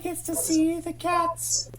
gets to see the cats.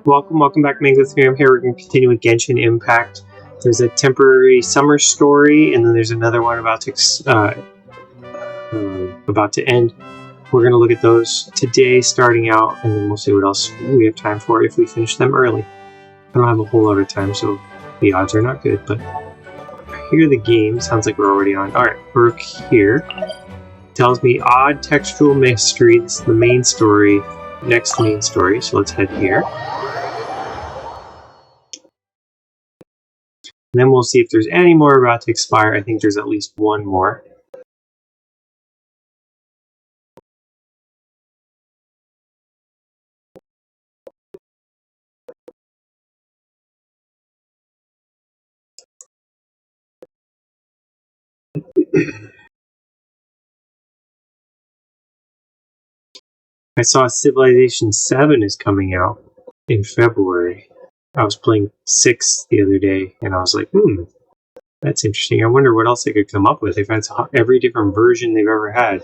Welcome back, Mangleth. I'm here. We're going to continue with Genshin Impact. There's a temporary summer story, and then there's another one about to end. We're going to look at those today, starting out, and then we'll see what else we have time for if we finish them early. I don't have a whole lot of time, so the odds are not good, but here the game sounds like we're already on. Alright, we're here. Tells me odd textual mystery. This is the main story, next main story, so let's head here. And then we'll see if there's any more about to expire. I think there's at least one more. I saw Civilization 7 is coming out in February. I was playing 6 the other day, and I was like, that's interesting. I wonder what else they could come up with. They've had every different version they've ever had.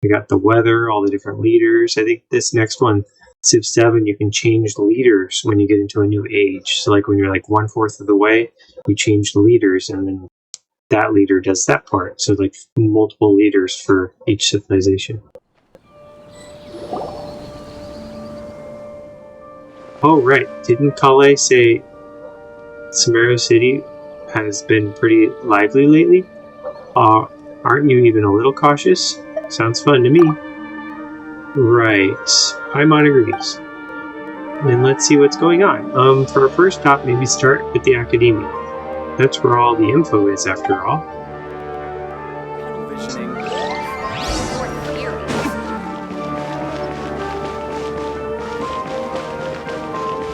They got the weather, all the different leaders. I think this next one, Civ 7, you can change the leaders when you get into a new age. So like when you're like 1/4 of the way, you change the leaders, and then that leader does that part. So like multiple leaders for each civilization. Oh, right. Didn't Kale say Sumeru City has been pretty lively lately? Aren't you even a little cautious? Sounds fun to me. Right. Paimon agrees. Then let's see what's going on. For our first stop, maybe start with the Academia. That's where all the info is, after all.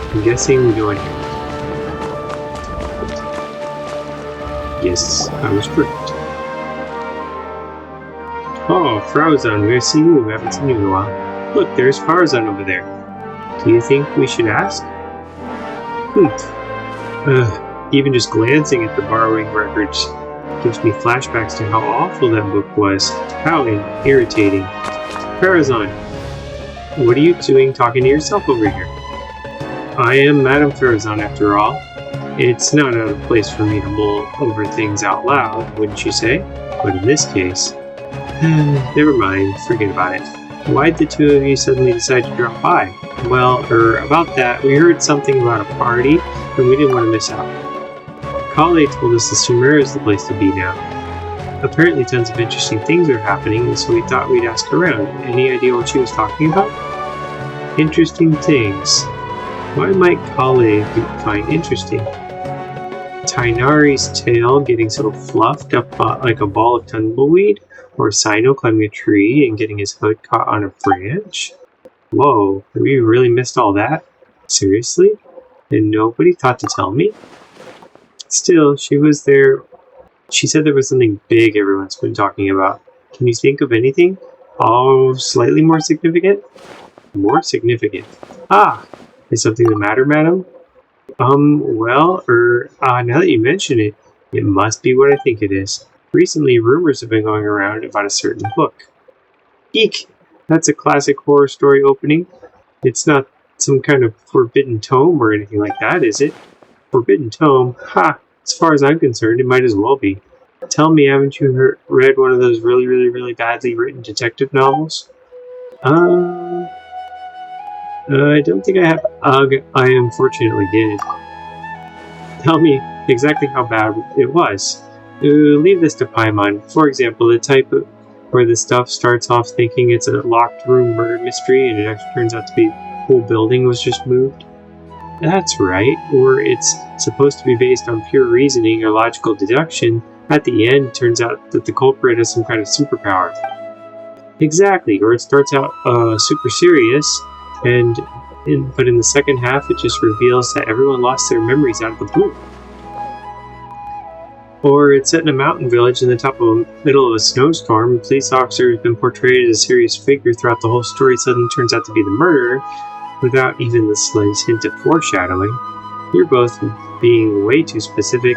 I'm guessing we go in here. Yes, I was correct. Oh, Frauenzon, where's see you? We haven't seen you in a while. Look, there's Frauenzon over there. Do you think we should ask? Even just glancing at the borrowing records gives me flashbacks to how awful that book was. How irritating. Frauenzon, what are you doing talking to yourself over here? I am Madame Frauenzon, after all. It's not out of place for me to mull over things out loud, wouldn't you say? But in this case... never mind, forget about it. Why'd the two of you suddenly decide to drop by? Well, about that, we heard something about a party, and we didn't want to miss out. Kale told us that Sumeru is the place to be now. Apparently tons of interesting things are happening, and so we thought we'd ask around. Any idea what she was talking about? Interesting things. Why might Kale find interesting? Tainari's tail getting so fluffed up like a ball of tumbleweed? Or Sino climbing a tree and getting his hood caught on a branch? Whoa, we really missed all that? Seriously? And nobody thought to tell me? Still, she was there. She said there was something big everyone's been talking about. Can you think of anything? Oh, slightly more significant? More significant. Ah! Is something the matter, madam? Well, now that you mention it, it must be what I think it is. Recently, rumors have been going around about a certain book. Eek! That's a classic horror story opening. It's not some kind of forbidden tome or anything like that, is it? Forbidden tome? Ha! As far as I'm concerned, it might as well be. Tell me, haven't you read one of those really badly written detective novels? I don't think I have. Ugh, I unfortunately did. Tell me exactly how bad it was. Leave this to Paimon. For example, the type where the stuff starts off thinking it's a locked room murder mystery and it actually turns out to be the whole building was just moved. That's right. Or it's supposed to be based on pure reasoning or logical deduction. At the end, it turns out that the culprit has some kind of superpower. Exactly. Or it starts out super serious, but in the second half, it just reveals that everyone lost their memories out of the blue. Or it's set in a mountain village in the middle of a snowstorm. A police officer has been portrayed as a serious figure throughout the whole story, suddenly turns out to be the murderer, without even the slightest hint of foreshadowing. You're both being way too specific.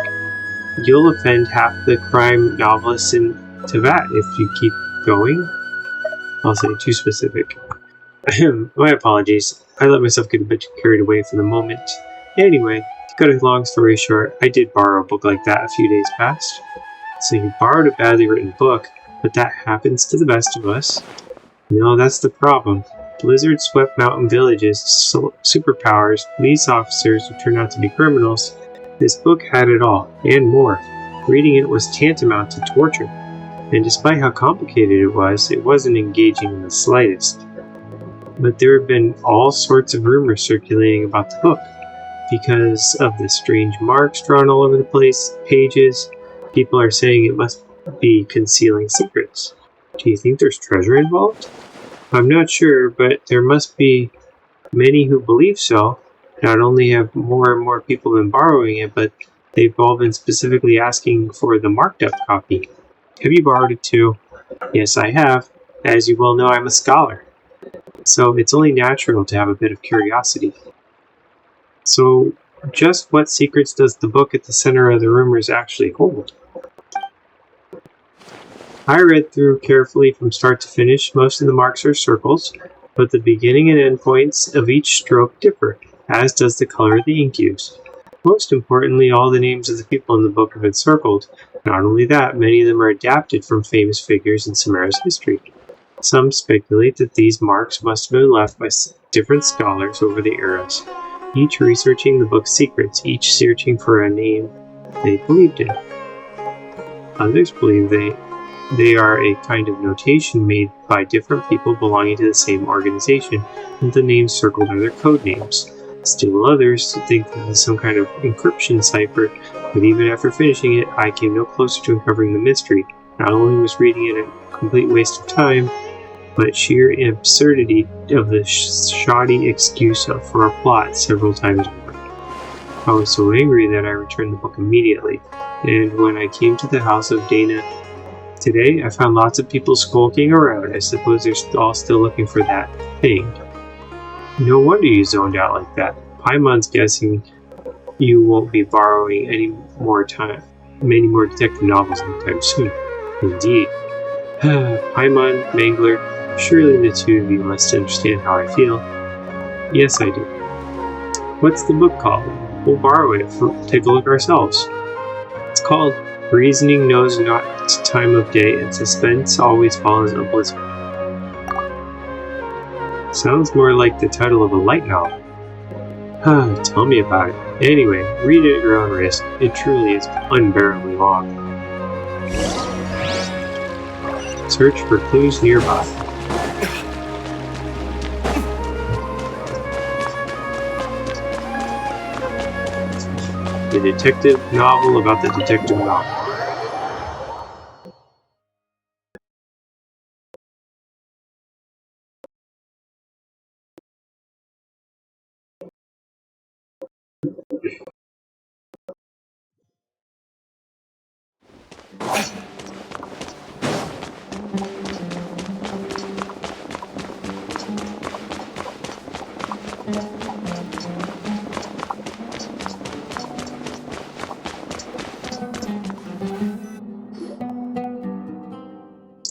You'll offend half the crime novelists in Teyvat if you keep going. I'll say too specific. My apologies. I let myself get a bit carried away for the moment. Anyway, to cut a long story short, I did borrow a book like that a few days past. So you borrowed a badly written book, but that happens to the best of us. No, that's the problem. Blizzard swept mountain villages, superpowers, police officers who turned out to be criminals. This book had it all, and more. Reading it was tantamount to torture. And despite how complicated it wasn't engaging in the slightest. But there have been all sorts of rumors circulating about the book. Because of the strange marks drawn all over the pages, people are saying it must be concealing secrets. Do you think there's treasure involved? I'm not sure, but there must be many who believe so. Not only have more and more people been borrowing it, but they've all been specifically asking for the marked up copy. Have you borrowed it too? Yes, I have. As you well know, I'm a scholar. So it's only natural to have a bit of curiosity. So, just what secrets does the book at the center of the rumors actually hold? I read through carefully from start to finish. Most of the marks are circles, but the beginning and end points of each stroke differ, as does the color of the ink used. Most importantly, all the names of the people in the book have been circled. Not only that, many of them are adapted from famous figures in Samara's history. Some speculate that these marks must have been left by different scholars over the eras, each researching the book's secrets, each searching for a name they believed in. Others believe they are a kind of notation made by different people belonging to the same organization, and the names circled are their code names. Still others think that it's some kind of encryption cipher, but even after finishing it, I came no closer to uncovering the mystery. Not only was reading it a complete waste of time, but sheer absurdity of the shoddy excuse for a plot several times over. I was so angry that I returned the book immediately, and when I came to the house of Dana today, I found lots of people skulking around. I suppose they're all still looking for that thing. No wonder you zoned out like that. Paimon's guessing you won't be borrowing many more detective novels anytime soon. Indeed. Paimon, Mangler, surely the two of you must understand how I feel. Yes, I do. What's the book called? We'll borrow it. Take a look ourselves. It's called Reasoning Knows Not Time of Day, and Suspense Always Follows a Blizzard. Sounds more like the title of a light novel. Tell me about it. Anyway, read it at your own risk. It truly is unbearably long. Search for clues nearby. The detective novel about the detective novel.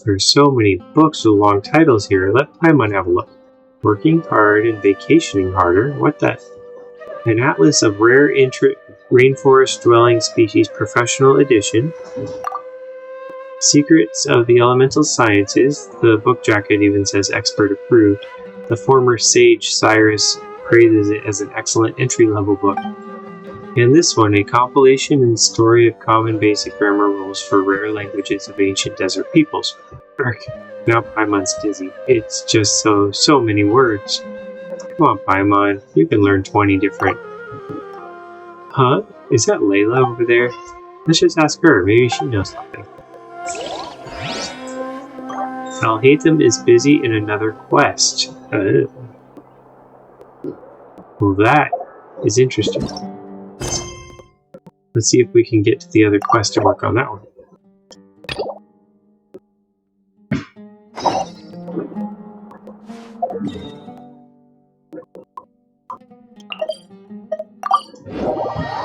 There's so many books with long titles here. Let Paimon have a look. Working hard and vacationing harder. What the? An Atlas of Rare Rainforest Dwelling Species Professional Edition. Secrets of the Elemental Sciences, the book jacket even says expert approved. The former sage Cyrus praises it as an excellent entry-level book. And this one, a compilation and story of common basic grammar rules for rare languages of ancient desert peoples. Ark, now Paimon's dizzy. It's just so many words. Come on, Paimon, you can learn 20 different... Huh? Is that Layla over there? Let's just ask her, maybe she knows something. Alhaitham is busy in another quest. Well, that is interesting. Let's see if we can get to the other quest and work on that one.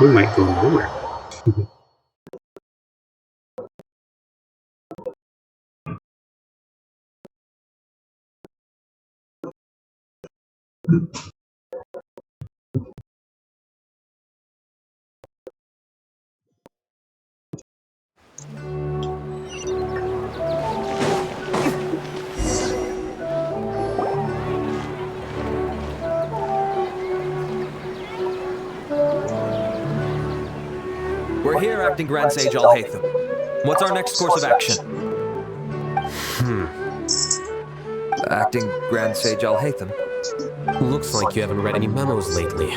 We might go nowhere. We're here, Acting Grand Sage Alhaitham. What's our next course of action? Acting Grand Sage Alhaitham? Looks like you haven't read any memos lately.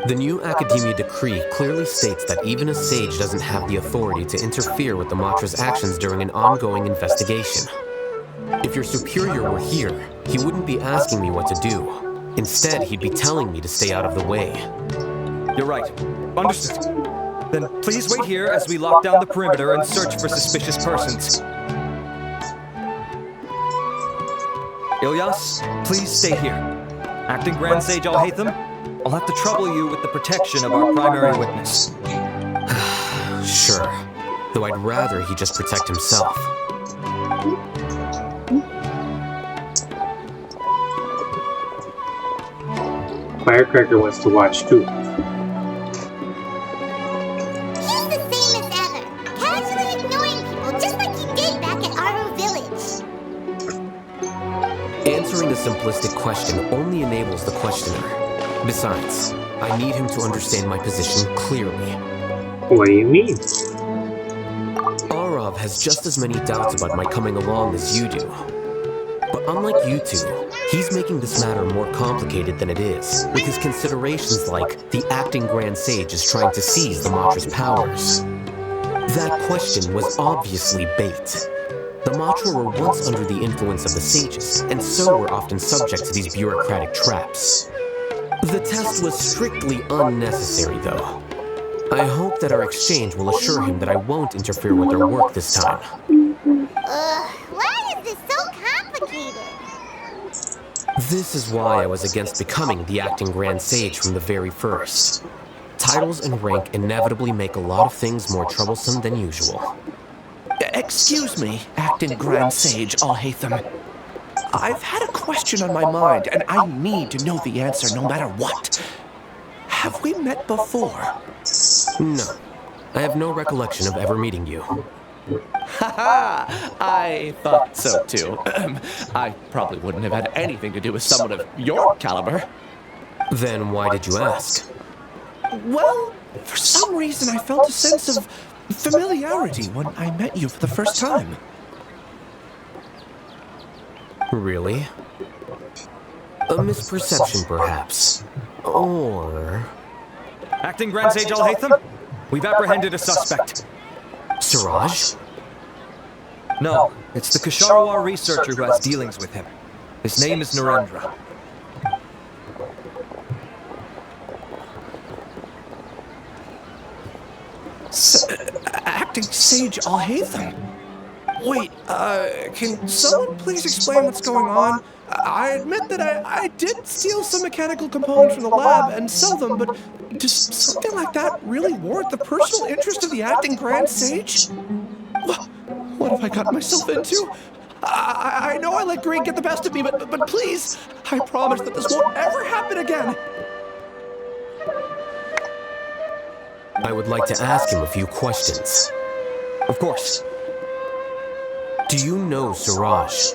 The new Academia decree clearly states that even a sage doesn't have the authority to interfere with the Matra's actions during an ongoing investigation. If your superior were here, he wouldn't be asking me what to do. Instead, he'd be telling me to stay out of the way. You're right. Understood. Then please wait here as we lock down the perimeter and search for suspicious persons. Ilyas, please stay here. Acting Grand Sage Alhaitham, I'll have to trouble you with the protection of our primary witness. Sure, though I'd rather he just protect himself. Firecracker wants to watch too. He's the same as ever, casually ignoring people just like he did back at Aru Village. Answering a simplistic question only enables the questioner. Besides, I need him to understand my position clearly. What do you mean? Arav has just as many doubts about my coming along as you do. But unlike you two, he's making this matter more complicated than it is, with his considerations like the acting Grand Sage is trying to seize the Matra's powers. That question was obviously bait. The Matra were once under the influence of the sages, and so were often subject to these bureaucratic traps. The test was strictly unnecessary, though. I hope that our exchange will assure him that I won't interfere with their work this time. Why is this so complicated? This is why I was against becoming the acting Grand Sage from the very first. Titles and rank inevitably make a lot of things more troublesome than usual. Excuse me, Acting Grand Sage Alhaitham. I've had a question on my mind, and I need to know the answer no matter what. Have we met before? No, I have no recollection of ever meeting you. Haha, I thought so too. I probably wouldn't have had anything to do with someone of your caliber. Then why did you ask? Well, for some reason I felt a sense of familiarity when I met you for the first time. Really? A misperception, perhaps. Or... Acting Grand Sage Alhaitham, we've apprehended a suspect. Siraj? No, it's the Ksharawar researcher who has dealings with him. His name is Narendra. Acting Sage Alhaitham? Wait, can someone please explain what's going on? I admit that I did steal some mechanical components from the lab and sell them, but does something like that really warrant the personal interest of the Acting Grand Sage? What have I gotten myself into? I know I let greed get the best of me, but please, I promise that this won't ever happen again. I would like to ask him a few questions. Of course. Do you know Siraj?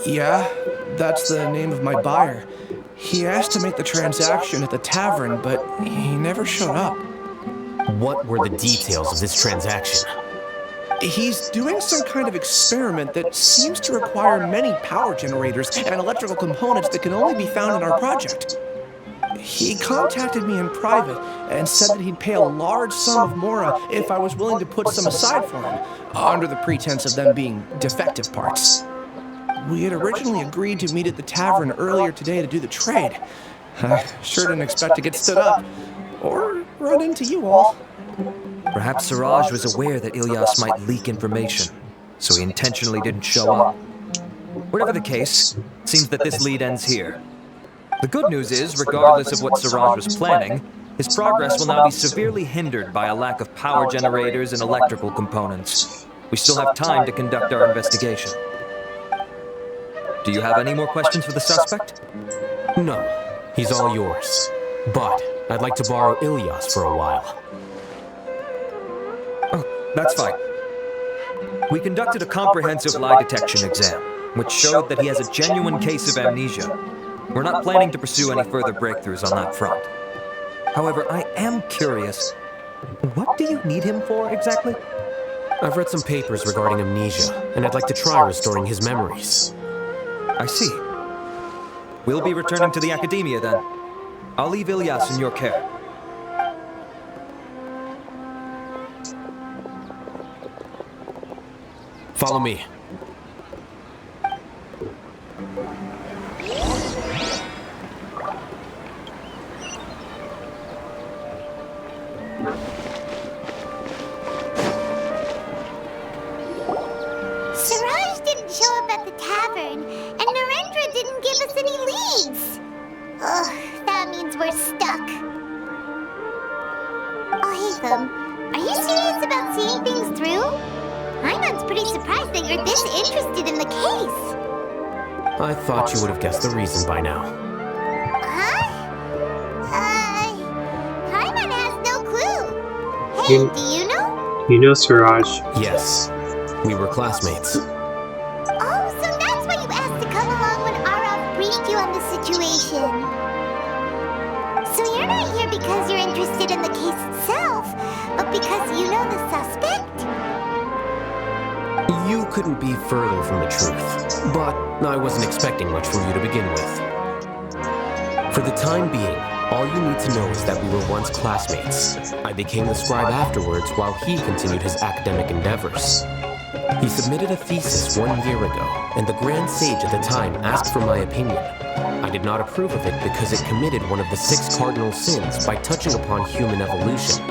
Yeah, that's the name of my buyer. He asked to make the transaction at the tavern, but he never showed up. What were the details of this transaction? He's doing some kind of experiment that seems to require many power generators and electrical components that can only be found in our project. He contacted me in private and said that he'd pay a large sum of mora if I was willing to put some aside for him, under the pretense of them being defective parts. We had originally agreed to meet at the tavern earlier today to do the trade. I sure didn't expect to get stood up, or run into you all. Perhaps Siraj was aware that Ilyas might leak information, so he intentionally didn't show up. Whatever the case, it seems that this lead ends here. The good news is, regardless of what Siraj was planning, his progress will now be severely hindered by a lack of power generators and electrical components. We still have time to conduct our investigation. Do you have any more questions for the suspect? No, he's all yours. But I'd like to borrow Ilyas for a while. Oh, that's fine. We conducted a comprehensive lie detection exam, which showed that he has a genuine case of amnesia. We're not planning to pursue any further breakthroughs on that front. However, I am curious, what do you need him for exactly? I've read some papers regarding amnesia, and I'd like to try restoring his memories. I see. We'll be returning to the academia then. I'll leave Ilyas in your care. Follow me. Siraj didn't show up at the tavern, and Narendra didn't give us any leads. Ugh, that means we're stuck. Oh, hey, are you serious about seeing things through? Paimon's pretty surprised that you're this interested in the case. I thought you would have guessed the reason by now. Huh? Paimon has no clue. Hey, do you know? You know Siraj? Yes, we were classmates. Oh, so that's why you asked to come along when Arav briefed you on the situation. So you're not here because you're interested in the case itself, but because you know the suspect? You couldn't be further from the truth, but I wasn't expecting much from you to begin with. For the time being, all you need to know is that we were once classmates. I became the scribe afterwards while he continued his academic endeavors. He submitted a thesis 1 year ago, and the Grand Sage at the time asked for my opinion. I did not approve of it because it committed one of the 6 cardinal sins by touching upon human evolution.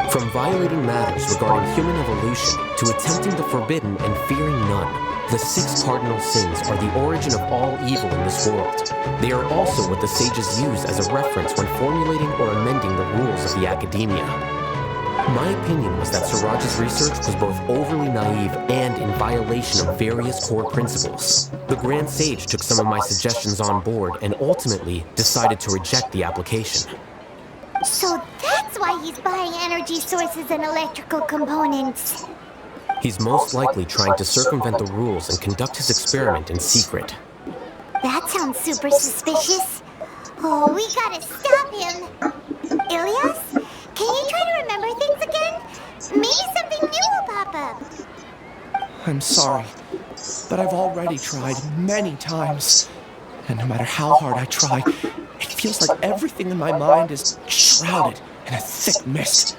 From violating matters regarding human evolution to attempting the forbidden and fearing none, the 6 cardinal sins are the origin of all evil in this world. They are also what the sages use as a reference when formulating or amending the rules of the academia. My opinion was that Siraj's research was both overly naive and in violation of various core principles. The Grand Sage took some of my suggestions on board and ultimately decided to reject the application. So that's why he's buying energy sources and electrical components. He's most likely trying to circumvent the rules and conduct his experiment in secret. That sounds super suspicious. Oh, we gotta stop him. Ilyas, can you try to remember things again? Maybe something new will pop up. I'm sorry, but I've already tried many times. And no matter how hard I try, it feels like everything in my mind is shrouded in a thick mist.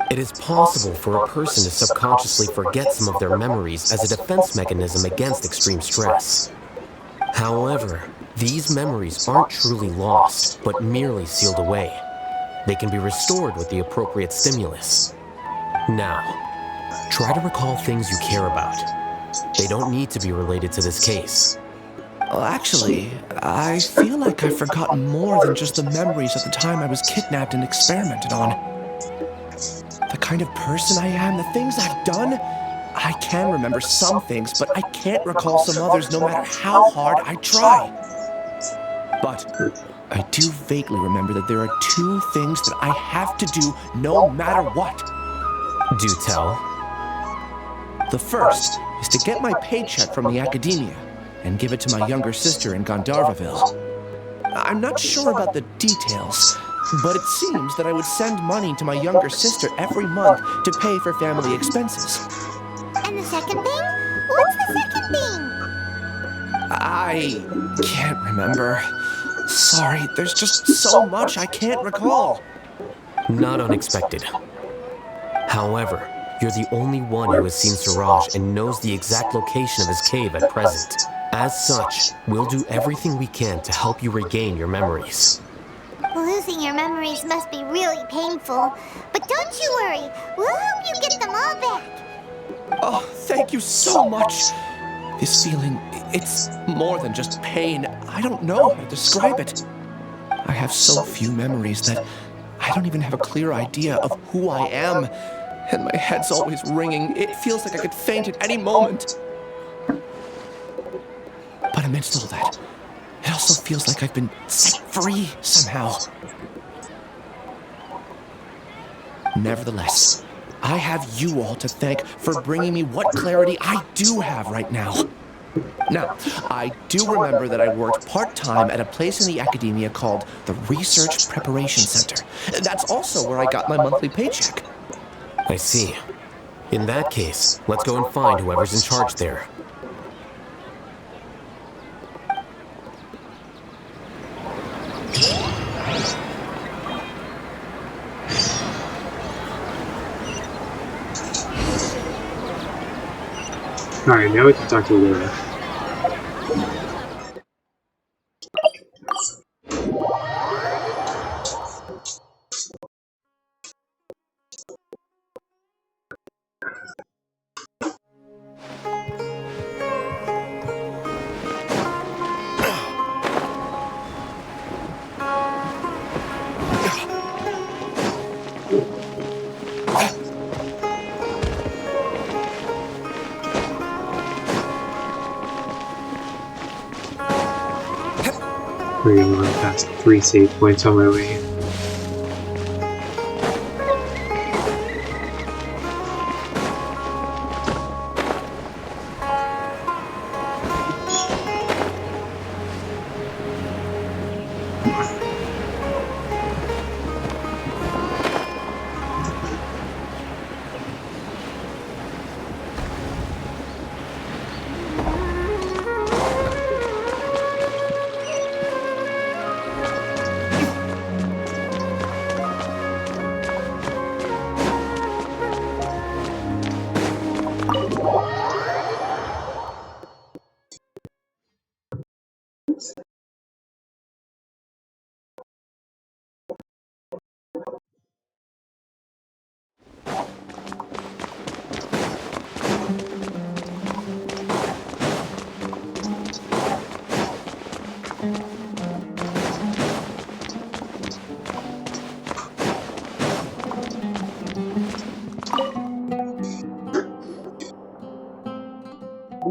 It is possible for a person to subconsciously forget some of their memories as a defense mechanism against extreme stress. However, these memories aren't truly lost, but merely sealed away. They can be restored with the appropriate stimulus. Now, try to recall things you care about. They don't need to be related to this case. Well, actually, I feel like I've forgotten more than just the memories of the time I was kidnapped and experimented on. The kind of person I am, the things I've done, I can remember some things, but I can't recall some others no matter how hard I try. But I do vaguely remember that there are 2 things that I have to do no matter what. Do tell. The first is to get my paycheck from the academia and give it to my younger sister in Gandharvaville. I'm not sure about the details, but it seems that I would send money to my younger sister every month to pay for family expenses. And the second thing? What's the second thing? I can't remember. Sorry, there's just so much I can't recall. Not unexpected. However, you're the only one who has seen Siraj and knows the exact location of his cave at present. As such, we'll do everything we can to help you regain your memories. Losing your memories must be really painful. But don't you worry, we'll help you get them all back. Oh, thank you so much. This feeling, it's more than just pain. I don't know how to describe it. I have so few memories that I don't even have a clear idea of who I am. And my head's always ringing. It feels like I could faint at any moment. But amidst all that, it also feels like I've been set free somehow. Nevertheless, I have you all to thank for bringing me what clarity I do have right now. Now, I do remember that I worked part-time at a place in the academia called the Research Preparation Center. That's also where I got my monthly paycheck. I see. In that case, let's go and find whoever's in charge there. Alright, now we can talk to Laura. We're gonna run past 3 save points on my way.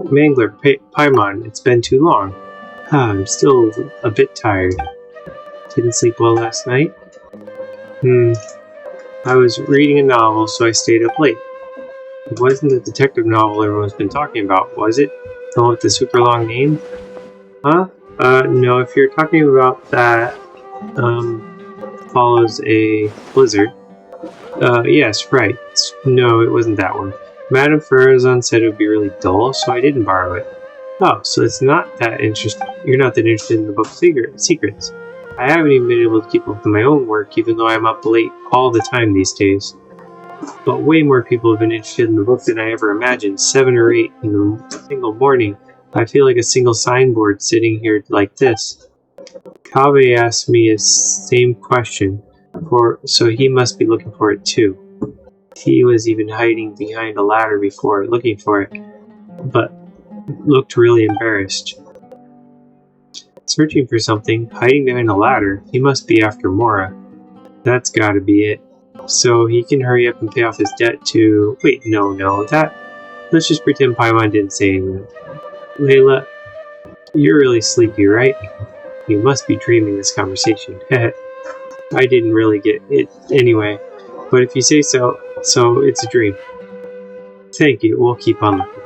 Mangler, Paimon, it's been too long. I'm still a bit tired. Didn't sleep well last night? I was reading a novel, so I stayed up late. It wasn't the detective novel everyone's been talking about, was it? The one with the super long name? Huh? No, if you're talking about that, follows a blizzard. Yes, right. No, it wasn't that one. Madame Farazan said it would be really dull, so I didn't borrow it. Oh, so it's not that interesting. You're not that interested in the book's secrets. I haven't even been able to keep up with my own work, even though I'm up late all the time these days. But way more people have been interested in the book than I ever imagined. 7 or 8 in a single morning. I feel like a single signboard sitting here like this. Kaveh asked me the same question, so he must be looking for it too. He was even hiding behind a ladder before, looking for it, but looked really embarrassed. Searching for something, hiding behind a ladder, he must be after Mora. That's gotta be it. So he can hurry up and pay off his debt to... Wait, no, let's just pretend Paimon didn't say anything. Layla, you're really sleepy, right? You must be dreaming this conversation. I didn't really get it anyway, but if you say so, it's a dream. Thank you, we'll keep on looking.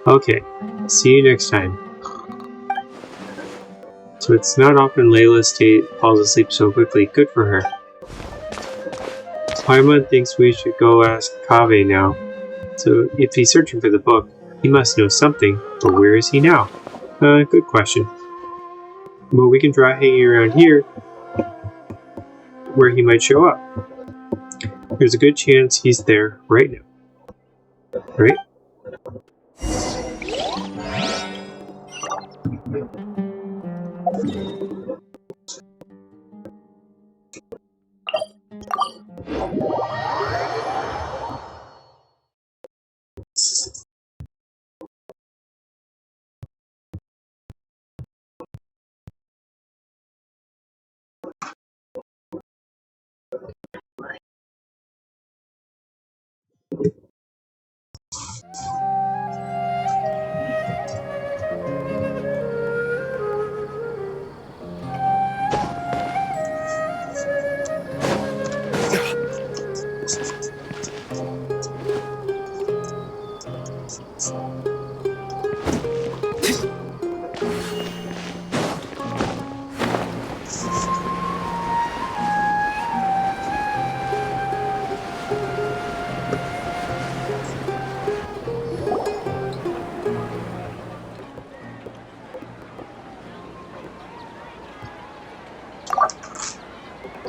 Okay, see you next time. So it's not often Layla falls asleep so quickly. Good for her. Paimon thinks we should go ask Kaveh now. So if he's searching for the book, he must know something, but where is he now? Good question. Well, we can try hanging around here, where he might show up. There's a good chance he's there right now. Right?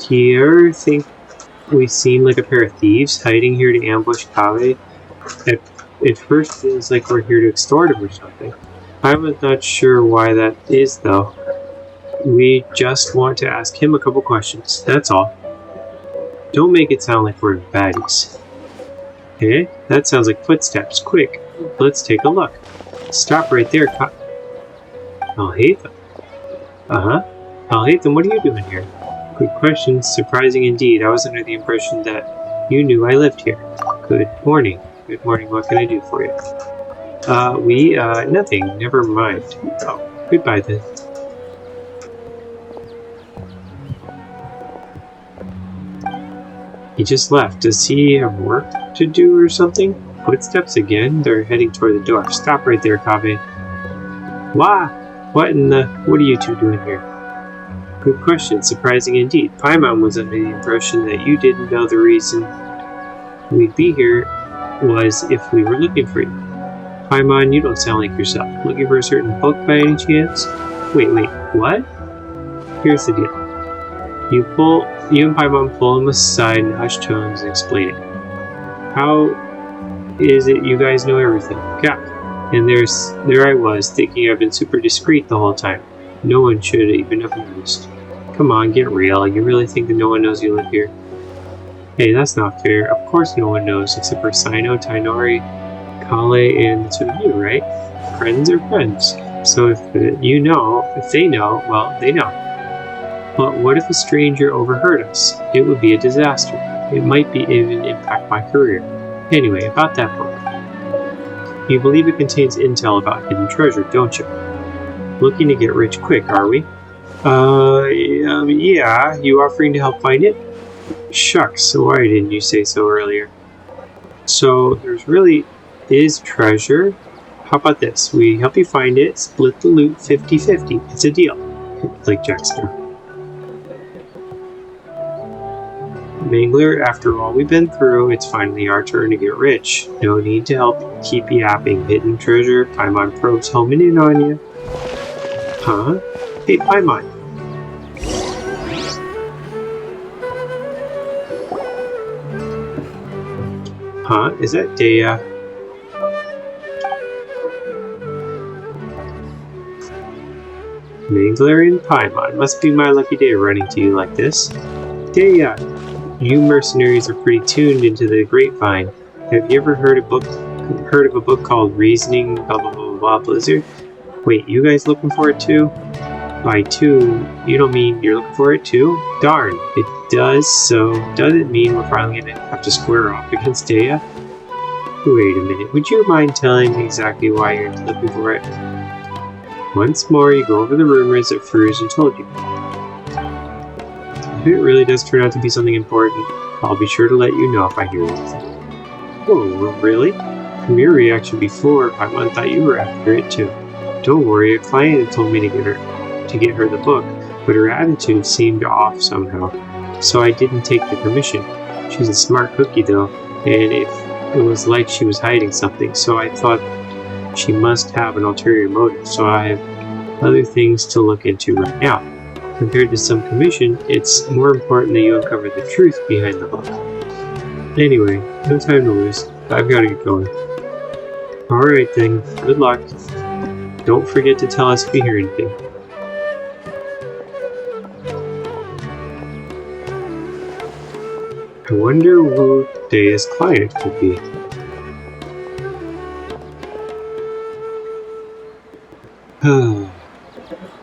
Do you ever think we seem like a pair of thieves hiding here to ambush Kaveh? At first it feels like we're here to extort him or something. I'm not sure why that is though. We just want to ask him a couple questions, that's all. Don't make it sound like we're baddies. Eh? That sounds like footsteps. Quick, let's take a look. Stop right there, Alhaitham. Alhaitham, what are you doing here? Good question. Surprising indeed. I was under the impression that you knew I lived here. Good morning. Good morning. What can I do for you? Nothing. Never mind. Oh, goodbye then. He just left. Does he have work to do or something? Footsteps again? They're heading toward the door. Stop right there, Kaveh. Wah! What are you two doing here? Good question. Surprising indeed. Paimon was under the impression that you didn't know the reason we'd be here was if we were looking for you. Paimon, you don't sound like yourself. Looking for a certain book by any chance? Wait, what? Here's the deal. You and Paimon pull him aside in hushed tones and explain it. How is it you guys know everything? God. And there I was, thinking I've been super discreet the whole time. No one should even have noticed. Come on, get real. You really think that no one knows you live here? Hey, that's not fair. Of course no one knows, except for Sino, Tainori, Kale, and the two of you, right? Friends are friends. So if they know, well, they know. But what if a stranger overheard us? It would be a disaster. It might even impact my career. Anyway, about that book. You believe it contains intel about hidden treasure, don't you? Looking to get rich quick, are we? Yeah. You offering to help find it? Shucks, why didn't you say so earlier? So, there's really is treasure. How about this? We help you find it, split the loot 50-50. It's a deal. Like Jack Sparrow. Mangler, after all we've been through, it's finally our turn to get rich. No need to help keep yapping. Hidden treasure, Paimon probes homing in on you. Huh? Hey, Paimon. Huh? Is that Dea? Mangler and Paimon. Must be my lucky day running to you like this. Dea! You mercenaries are pretty tuned into the grapevine. Have you ever heard of a book called Reasoning blah blah blah blah Blizzard? Wait, you guys looking for it too? By two, you don't mean you're looking for it too? Darn, it does, so does it mean we're finally gonna have to square off against Dea? Wait a minute, would you mind telling me exactly why you're looking for it? Once more, you go over the rumors that Fruzen told you. If it really does turn out to be something important, I'll be sure to let you know if I hear anything. Oh, really? From your reaction before, Paimon thought you were after it too. Don't worry, a client had told me to get her the book, but her attitude seemed off somehow, so I didn't take the permission. She's a smart cookie though, and it was like she was hiding something, so I thought she must have an ulterior motive, so I have other things to look into right now. Compared to some commission, it's more important that you uncover the truth behind the book. Anyway, no time to lose. I've got to get going. Alright then, good luck. Don't forget to tell us if you hear anything. I wonder who Daya's client could be.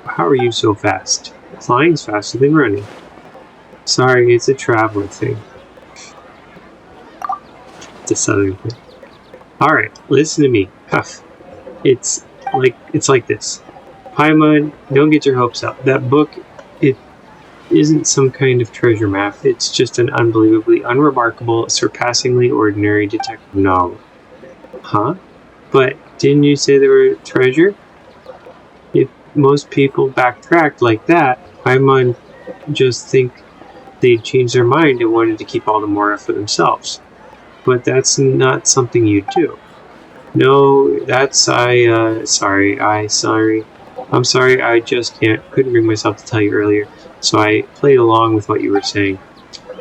How are you so fast? Flying's faster than running. Sorry, it's a traveler thing. It's a southern thing. Alright, listen to me. Huff. It's like this. Paimon, don't get your hopes up. That book, it isn't some kind of treasure map. It's just an unbelievably unremarkable, surpassingly ordinary detective novel. Huh? But didn't you say there were treasure? If most people backtracked like that, Paimon just think they'd change their mind and wanted to keep all the Mora for themselves. But that's not something you do. No, that's I'm sorry, I just couldn't bring myself to tell you earlier, so I played along with what you were saying.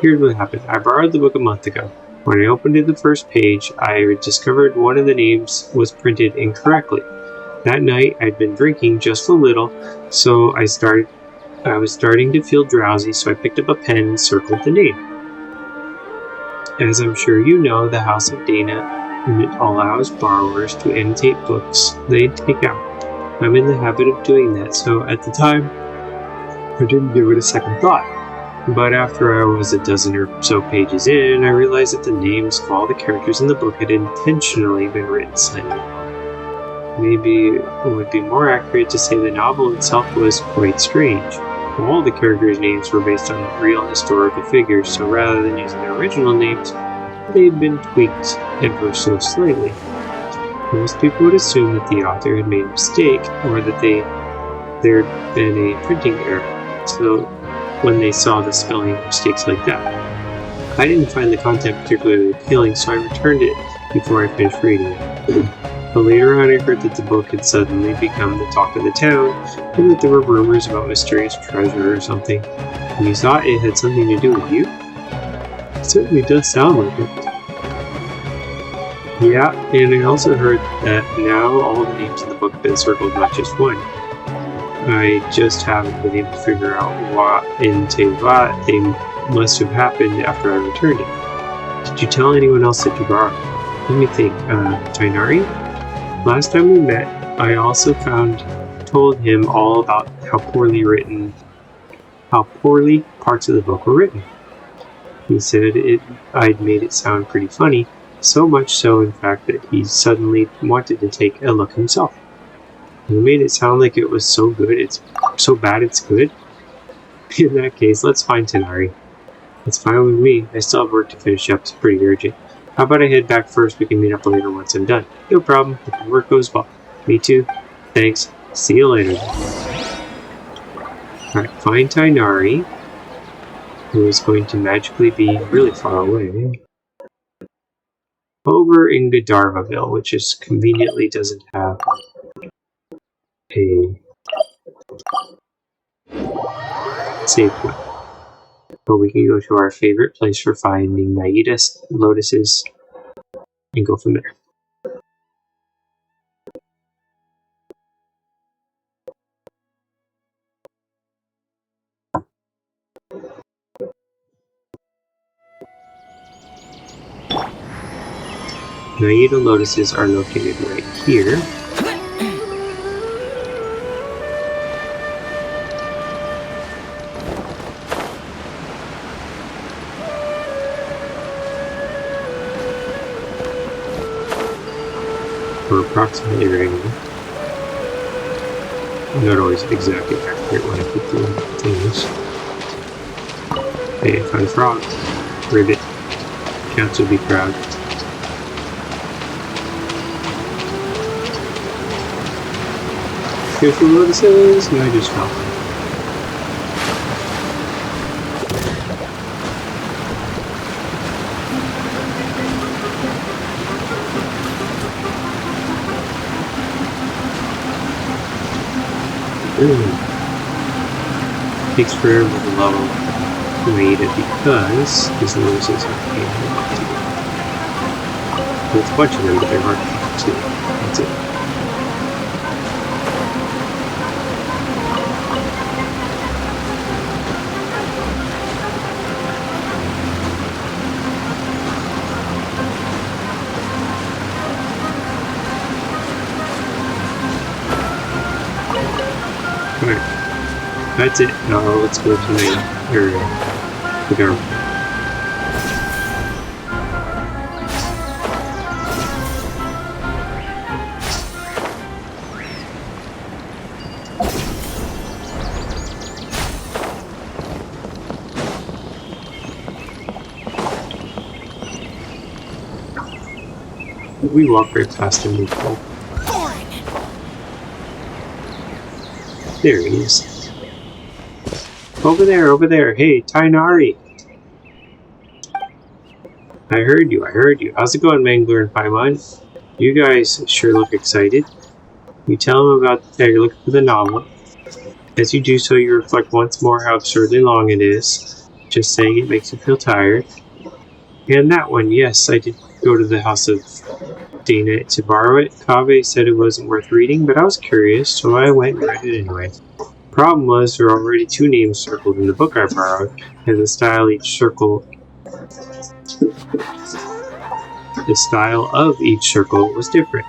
Here's what happened. I borrowed the book a month ago. When I opened it the first page, I discovered one of the names was printed incorrectly. That night, I'd been drinking just a little, so I was starting to feel drowsy, so I picked up a pen and circled the name. As I'm sure you know, the House of Dana allows borrowers to annotate books they take out. I'm in the habit of doing that, so at the time, I didn't give it a second thought. But after I was a dozen or so pages in, I realized that the names of all the characters in the book had intentionally been written slightly. Maybe it would be more accurate to say the novel itself was quite strange. All the characters' names were based on real historical figures, so rather than using their original names, they'd been tweaked ever so slightly. Most people would assume that the author had made a mistake, or that there'd been a printing error, so when they saw the spelling mistakes like that. I didn't find the content particularly appealing, so I returned it before I finished reading it. But later on I heard that the book had suddenly become the talk of the town, and that there were rumors about mysterious treasure or something. And you thought it had something to do with you? It certainly does sound like it. Yeah, and I also heard that now all the names in the book have been circled, not just one. I just haven't been able to figure out what they must have happened after I returned it. Did you tell anyone else that you borrowed? Let me think. Tainari? Last time we met, I also told him all about how poorly parts of the book were written. He said I'd made it sound pretty funny, so much so, in fact, that he suddenly wanted to take a look himself. He made it sound like it was so good, it's so bad it's good. In that case, let's find Tainari. It's fine with me. I still have work to finish up. It's pretty urgent. How about I head back first? We can meet up later once I'm done. No problem. Hope the work goes well. Me too. Thanks. See you later. Alright, find Tainari, who is going to magically be really far away. Over in Godivarville, which is conveniently doesn't have a save point. But we can go to our favorite place for finding Naida's lotuses and go from there. Naida lotuses are located right here. Or approximately right here. I'm not always exactly accurate when I put the things. Hey, I found frogs. Ribbit. Cats would be proud. Careful, lotuses. No, I just fell. Takes forever to level Maida because these lotuses are pain. There's a bunch of them, but they're hard to get to. That's it. Alright. That's it. Now let's go to the area. The garden. We walk right past him and go. There he is. Over there. Hey, Tainari. I heard you. How's it going, Mangler and Paimon? You guys sure look excited. You tell him about that you're looking for the novel. As you do so, you reflect once more how absurdly long it is. Just saying it makes you feel tired. And that one, yes, I did go to the house of Dana to borrow it. Kaveh said it wasn't worth reading, but I was curious, so I went and read it anyway. Problem was, there were already 2 names circled in the book I borrowed, and the style of each circle was different.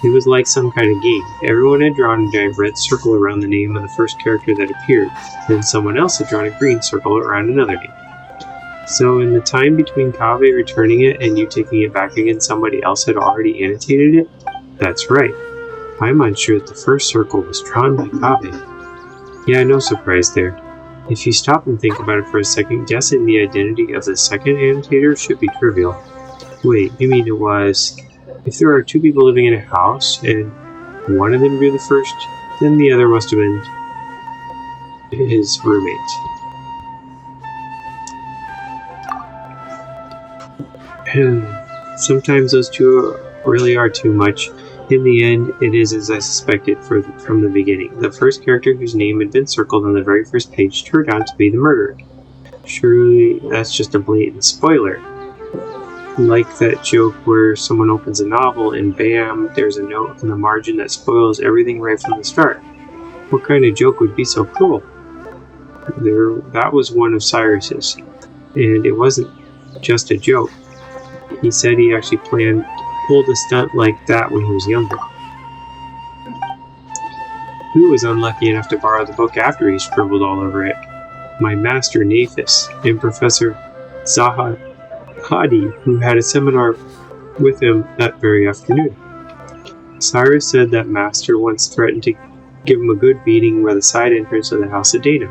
It was like some kind of game. Everyone had drawn a giant red circle around the name of the first character that appeared, then someone else had drawn a green circle around another name. So in the time between Kaveh returning it and you taking it back again, somebody else had already annotated it? That's right. I'm unsure that the first circle was drawn by Kaveh. Yeah, no surprise there. If you stop and think about it for a second, guessing the identity of the second annotator should be trivial. Wait, you mean it was... If there are 2 people living in a house, and one of them drew the first, then the other must have been his roommate. Sometimes those 2 really are too much. In the end, it is as I suspected from the beginning. The first character whose name had been circled on the very first page turned out to be the murderer. Surely that's just a blatant spoiler. Like that joke where someone opens a novel and bam, there's a note in the margin that spoils everything right from the start. What kind of joke would be so cruel? That was one of Cyrus's, and it wasn't just a joke. He said he actually pulled a stunt like that when he was younger. Who was unlucky enough to borrow the book after he scribbled all over it? My master Naphis and Professor Hadi, who had a seminar with him that very afternoon. Cyrus said that master once threatened to give him a good beating by the side entrance of the house of Dana.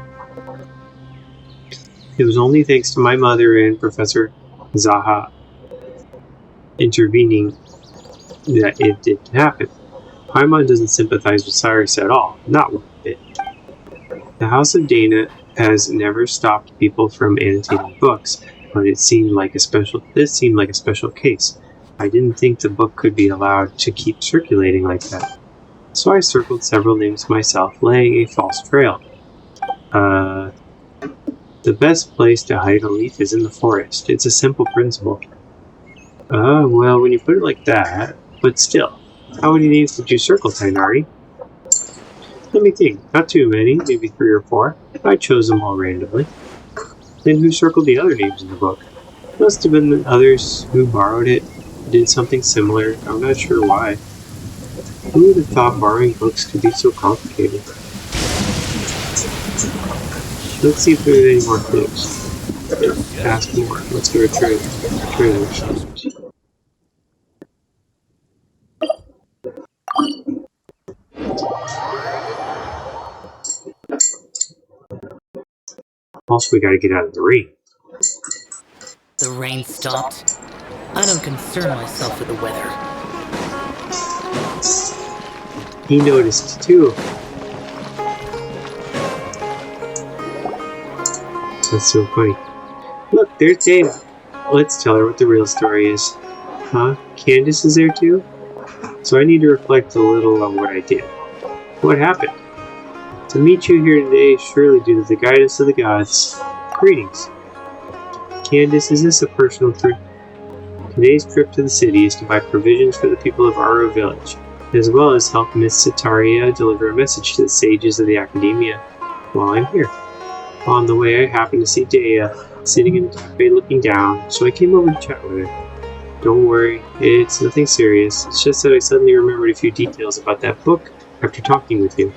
It was only thanks to my mother and Professor Zaha intervening that it didn't happen. Paimon doesn't sympathize with Cyrus at all, not one bit. The House of Dana has never stopped people from annotating books, but this seemed like a special case. I didn't think the book could be allowed to keep circulating like that. So I circled several names myself, laying a false trail. The best place to hide a leaf is in the forest. It's a simple principle. Well, when you put it like that, but still, how many names did you circle, Tainari? Let me think. Not too many, maybe 3 or 4. I chose them all randomly. Then who circled the other names in the book? Must have been the others who borrowed it, did something similar. I'm not sure why. Who would have thought borrowing books could be so complicated? Let's see if there's any more clues. Ask more. Let's go to trailer. Also, we gotta get out of the rain. The rain stopped. I don't concern myself with the weather. He noticed too. That's so funny. Look, there's Dana. Let's tell her what the real story is. Huh? Candace is there too? So I need to reflect a little on what I did. What happened? To meet you here today is surely due to the guidance of the gods. Greetings. Candace, is this a personal trip? Today's trip to the city is to buy provisions for the people of Aro Village, as well as help Miss Sitaria deliver a message to the sages of the Academia while I'm here. On the way, I happened to see Dea sitting in the cafe looking down, so I came over to chat with her. Don't worry, it's nothing serious. It's just that I suddenly remembered a few details about that book after talking with you.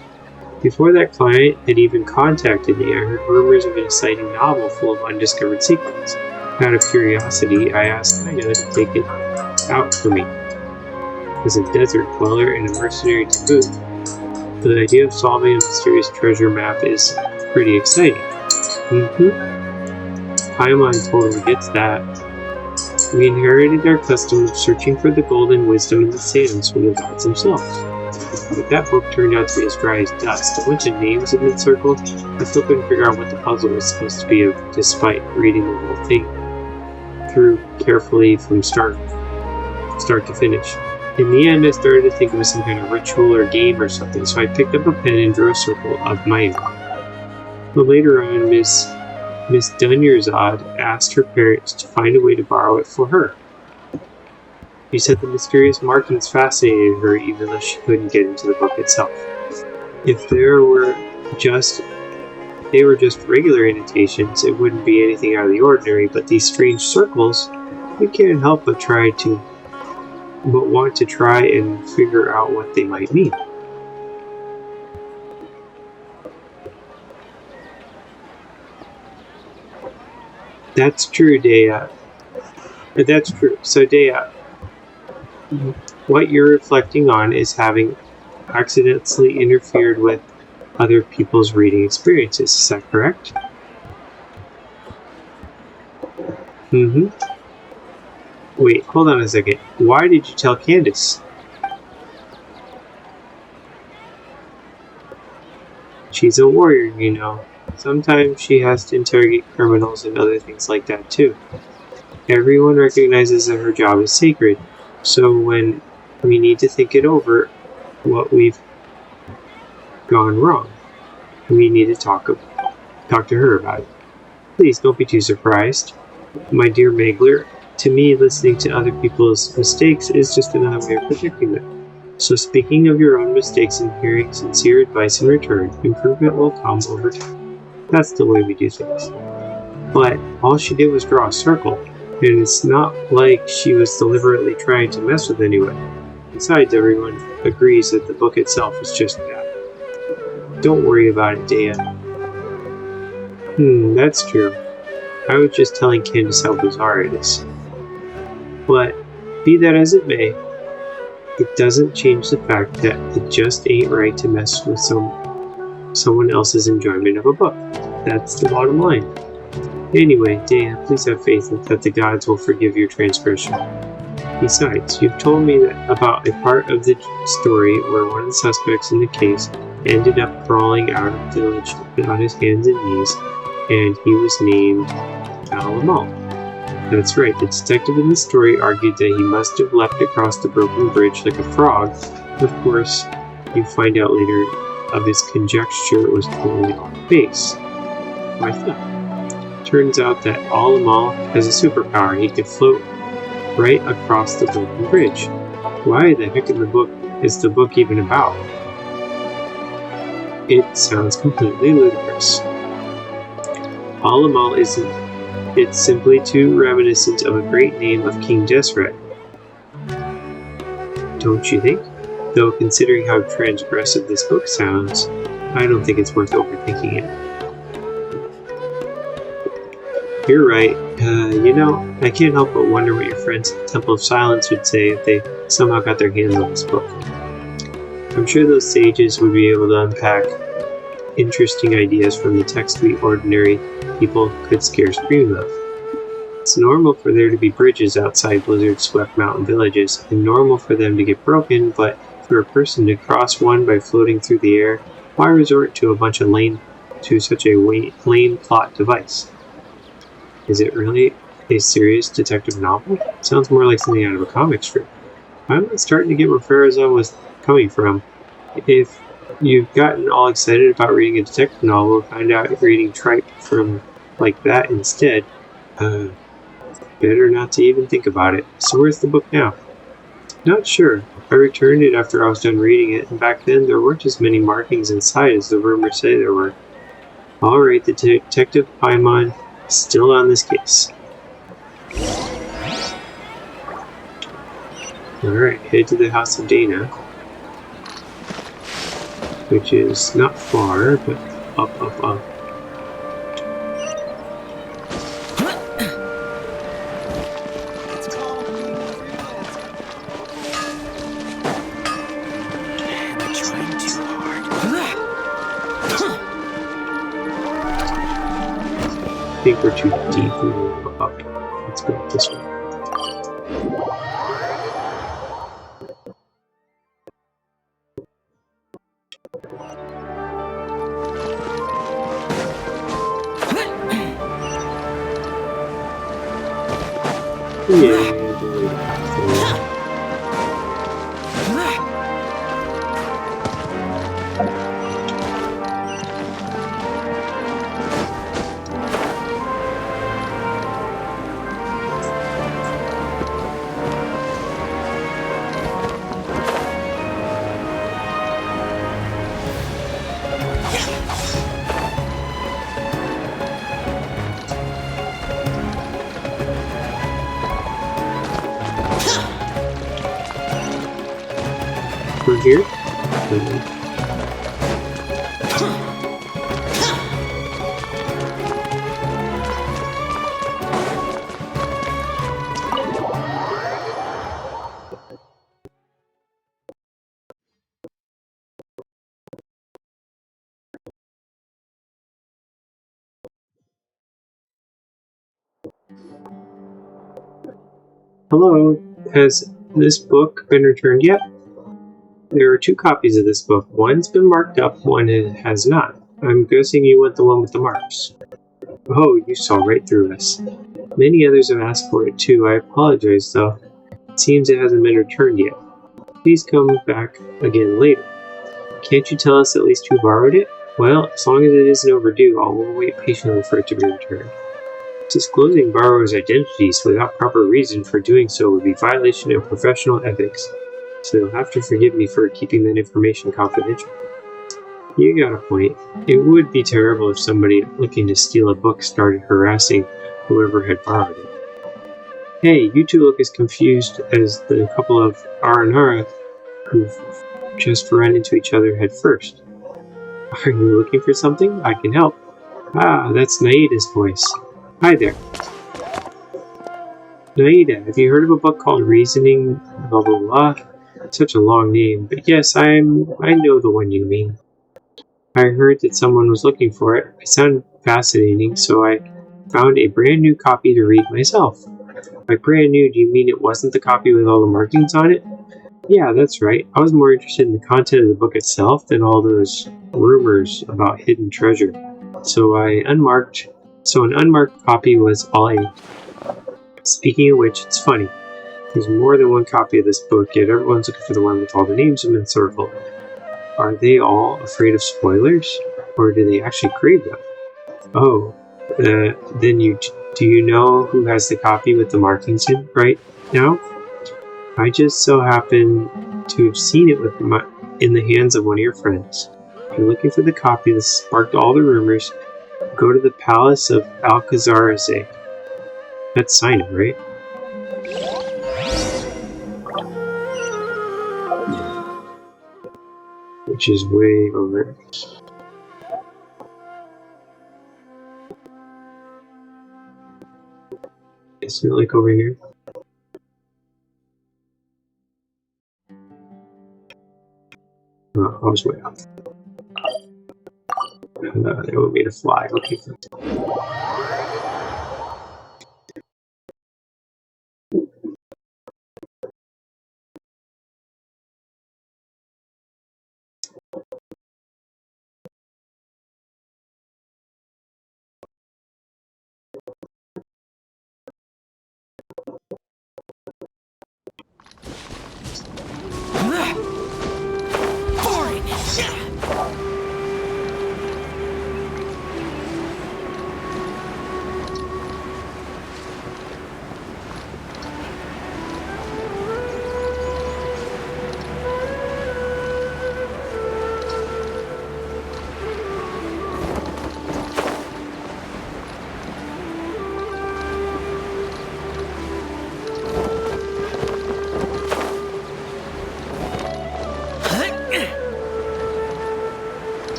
Before that client had even contacted me, I heard rumors of an exciting novel full of undiscovered secrets. Out of curiosity, I asked Ida to take it out for me. As a desert dweller and a mercenary to boot, the idea of solving a mysterious treasure map is pretty exciting. Paimon totally gets that. We inherited our custom of searching for the golden wisdom in the sands from the gods themselves. But that book turned out to be as dry as dust. A bunch of names had been circled. I still couldn't figure out what the puzzle was supposed to be of, despite reading the whole thing through carefully from start to finish. In the end, I started to think it was some kind of ritual or game or something, so I picked up a pen and drew a circle of my own. But later on, Miss Dunyarzad asked her parents to find a way to borrow it for her. She said the mysterious markings fascinated her even though she couldn't get into the book itself. If they were just regular annotations, it wouldn't be anything out of the ordinary, but these strange circles, you can't help but want to try and figure out what they might mean. That's true, Dea. That's true. So, Dea, what you're reflecting on is having accidentally interfered with other people's reading experiences. Is that correct? Wait, hold on a second. Why did you tell Candace? She's a warrior, you know. Sometimes she has to interrogate criminals and other things like that too. Everyone recognizes that her job is sacred, so when we need to think it over, what we've gone wrong, we need to talk to her about it. Please don't be too surprised. My dear Megler, to me, listening to other people's mistakes is just another way of protecting them. So speaking of your own mistakes and hearing sincere advice in return, improvement will come over time. That's the way we do things. But all she did was draw a circle, and it's not like she was deliberately trying to mess with anyone. Besides, everyone agrees that the book itself is just that. Don't worry about it, Dea. That's true. I was just telling Candace how bizarre it is. But, be that as it may, it doesn't change the fact that it just ain't right to mess with someone else's enjoyment of a book. That's the bottom line. Anyway, Dea, please have faith that the gods will forgive your transgression. Besides, you've told me about a part of the story where one of the suspects in the case ended up crawling out of the village on his hands and knees, and he was named Alamal. That's right, the detective in the story argued that he must have leapt across the broken bridge like a frog. Of course, you find out later of his conjecture was totally off base. Why that? Turns out that Alamal has a superpower. He can float right across the broken bridge. Why the heck is the book even about? It sounds completely ludicrous. Alamal isn't. It's simply too reminiscent of a great name of King Deseret. Don't you think? Though considering how transgressive this book sounds, I don't think it's worth overthinking it. You're right. I can't help but wonder what your friends at the Temple of Silence would say if they somehow got their hands on this book. I'm sure those sages would be able to unpack interesting ideas from the text we ordinary people could scarce dream of. It's normal for there to be bridges outside blizzard-swept mountain villages, and normal for them to get broken, but for a person to cross one by floating through the air, why resort to such a lame plot device? Is it really a serious detective novel? It sounds more like something out of a comic strip. I'm not starting to get where Farazan was coming from. If you've gotten all excited about reading a detective novel, find out you're reading tripe from like that instead. Better not to even think about it. So where's the book now? Not sure. I returned it after I was done reading it, and back then there weren't as many markings inside as the rumors say there were. Alright, the Detective Paimon is still on this case. Alright, head to the house of Dana, which is not far, but up. I think we're too deep. We will go up. Let's go this way. We're here. Hello, has this book been returned yet? There are 2 copies of this book. One's been marked up, one has not. I'm guessing you want the one with the marks. Oh, you saw right through us. Many others have asked for it too. I apologize though. It seems it hasn't been returned yet. Please come back again later. Can't you tell us at least who borrowed it? Well, as long as it isn't overdue, I will wait patiently for it to be returned. Disclosing borrowers' identities without proper reason for doing so would be violation of professional ethics, so you'll have to forgive me for keeping that information confidential. You got a point. It would be terrible if somebody looking to steal a book started harassing whoever had borrowed it. Hey, you two look as confused as the couple of Aranara who've just run into each other head first. Are you looking for something? I can help. Ah, that's Naida's voice. Hi there. Naida, have you heard of a book called Reasoning blah blah blah? Such a long name, but yes, I know the one you mean. I heard that someone was looking for it. It sounded fascinating, so I found a brand new copy to read myself. By brand new, do you mean it wasn't the copy with all the markings on it? Yeah, that's right. I was more interested in the content of the book itself than all those rumors about hidden treasure. So an unmarked copy was all I needed. Speaking of which, it's funny. There's more than one copy of this book, yet everyone's looking for the one with all the names in circle. Are they all afraid of spoilers? Or do they actually crave them? Oh, then do you know who has the copy with the markings in right now? I just so happen to have seen it in the hands of one of your friends. If you're looking for the copy that sparked all the rumors, go to the Palace of Alcazaraze. That's Sinai, right? Which is way over. Isn't it like over here? Oh, I was way off. They want me to fly. Okay.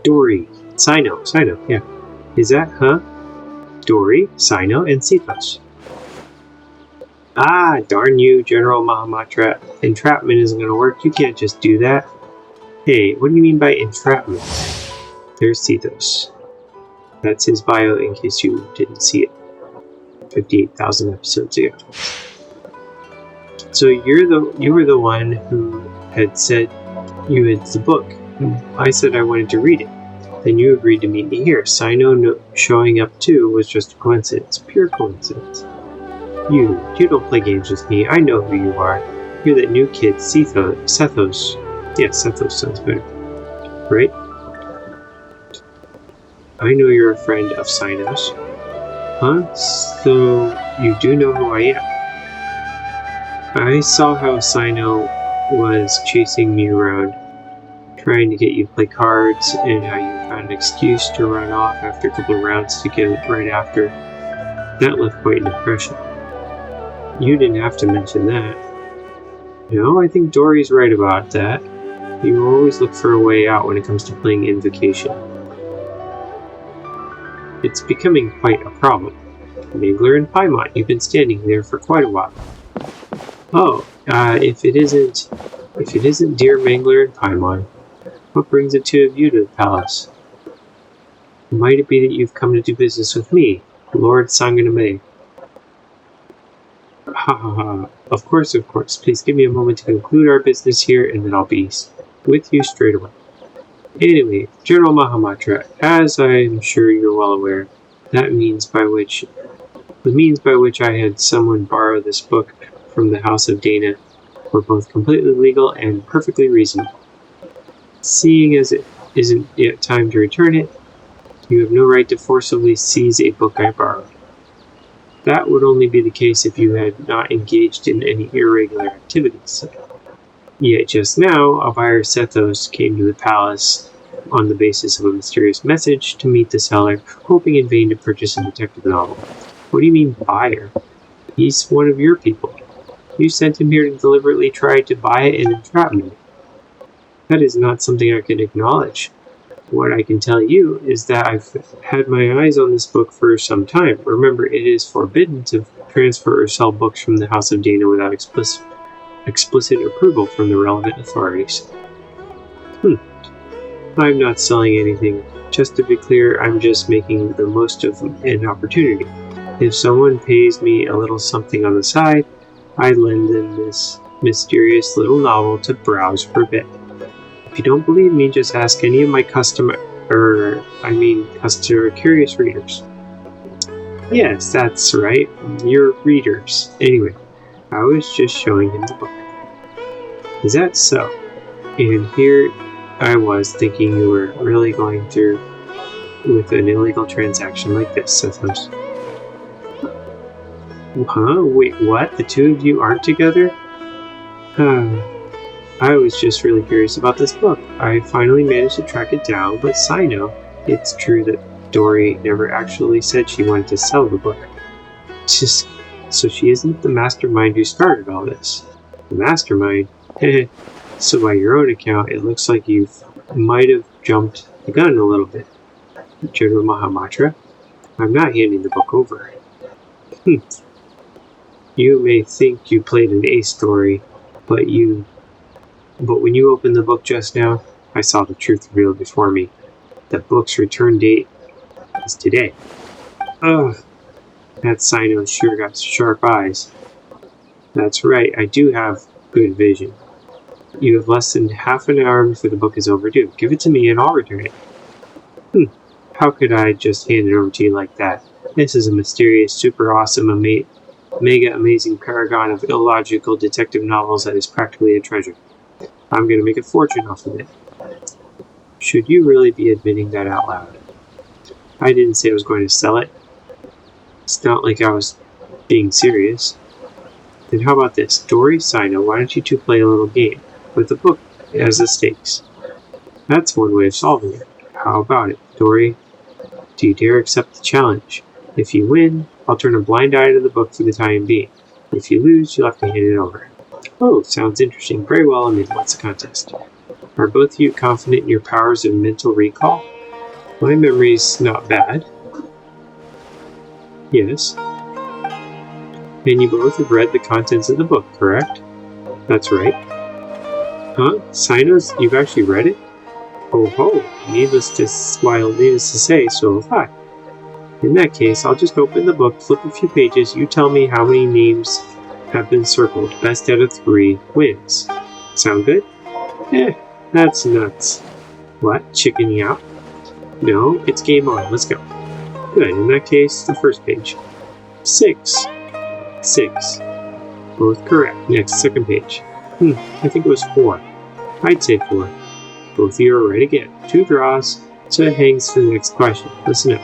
Dory, Sino, yeah. Is that, huh? Dory, Sino, and Cephas. Ah, darn you, General Mahamatra. Entrapment isn't gonna work. You can't just do that. Hey, what do you mean by entrapment? There's Cephas. That's his bio in case you didn't see it 58,000 episodes ago. So you were the one who had said you had the book. I said I wanted to read it. Then you agreed to meet me here. Sino showing up too was just a coincidence. Pure coincidence. You don't play games with me. I know who you are. You're that new kid, Sethos. Yeah, Sethos sounds better. Right? I know you're a friend of Sino's. Huh? So you do know who I am. I saw how Sino was chasing me around, trying to get you to play cards, and how you found an excuse to run off after a couple of rounds to get right after. That left quite an impression. You didn't have to mention that. No, I think Dory's right about that. You always look for a way out when it comes to playing Invocation. It's becoming quite a problem. Mangler and Paimon, you've been standing there for quite a while. Oh, if it isn't dear Mangler and Paimon, what brings the two of you to the palace? Might it be that you've come to do business with me, Lord Sanganame? Ha ha ha. Of course. Please give me a moment to conclude our business here, and then I'll be with you straight away. Anyway, General Mahamatra, as I'm sure you're well aware, the means by which I had someone borrow this book from the House of Dana were both completely legal and perfectly reasonable. Seeing as it isn't yet time to return it, you have no right to forcibly seize a book I borrowed. That would only be the case if you had not engaged in any irregular activities. Yet just now, a buyer Sethos came to the palace on the basis of a mysterious message to meet the seller, hoping in vain to purchase a detective novel. What do you mean, buyer? He's one of your people. You sent him here to deliberately try to buy it and entrap me. That is not something I can acknowledge. What I can tell you is that I've had my eyes on this book for some time. Remember, it is forbidden to transfer or sell books from the House of Dana without explicit approval from the relevant authorities. I'm not selling anything. Just to be clear, I'm just making the most of an opportunity. If someone pays me a little something on the side, I lend them this mysterious little novel to browse for a bit. If you don't believe me, just ask any of my customer curious readers. Yes, that's right. You're readers. Anyway, I was just showing him the book. Is that so? And here I was thinking you were really going through with an illegal transaction like this, Sethos. Huh? Wait, what? The two of you aren't together? I was just really curious about this book. I finally managed to track it down, but Sino, it's true that Dory never actually said she wanted to sell the book. So she isn't the mastermind who started all this. The mastermind? So by your own account, it looks like you might have jumped the gun a little bit. General Mahamatra, I'm not handing the book over. You may think you played an ace story, but when you opened the book just now, I saw the truth revealed before me. The book's return date is today. Ugh, that Sino sure got sharp eyes. That's right, I do have good vision. You have less than half an hour before the book is overdue. Give it to me and I'll return it. How could I just hand it over to you like that? This is a mysterious, super awesome, mega amazing paragon of illogical detective novels that is practically a treasure. I'm going to make a fortune off of it. Should you really be admitting that out loud? I didn't say I was going to sell it. It's not like I was being serious. Then how about this? Dory, Sino, why don't you two play a little game with the book as the stakes? That's one way of solving it. How about it, Dory? Do you dare accept the challenge? If you win, I'll turn a blind eye to the book for the time being. If you lose, you'll have to hand it over. Oh, sounds interesting. Very well, what's the contest? Are both of you confident in your powers of mental recall? My memory's not bad. Yes. And you both have read the contents of the book, correct? That's right. Huh? Sinos, you've actually read it? Oh ho! Needless to say, so have I. In that case, I'll just open the book, flip a few pages, you tell me how many names have been circled. Best out of 3 wins. Sound good? That's nuts. What? Chickening out? No, it's game on. Let's go. Good. In that case, the first page. 6. 6. Both correct. Next, second page. I think it was 4. I'd say 4. Both of you are right again. 2 draws, so it hangs for the next question. Listen up.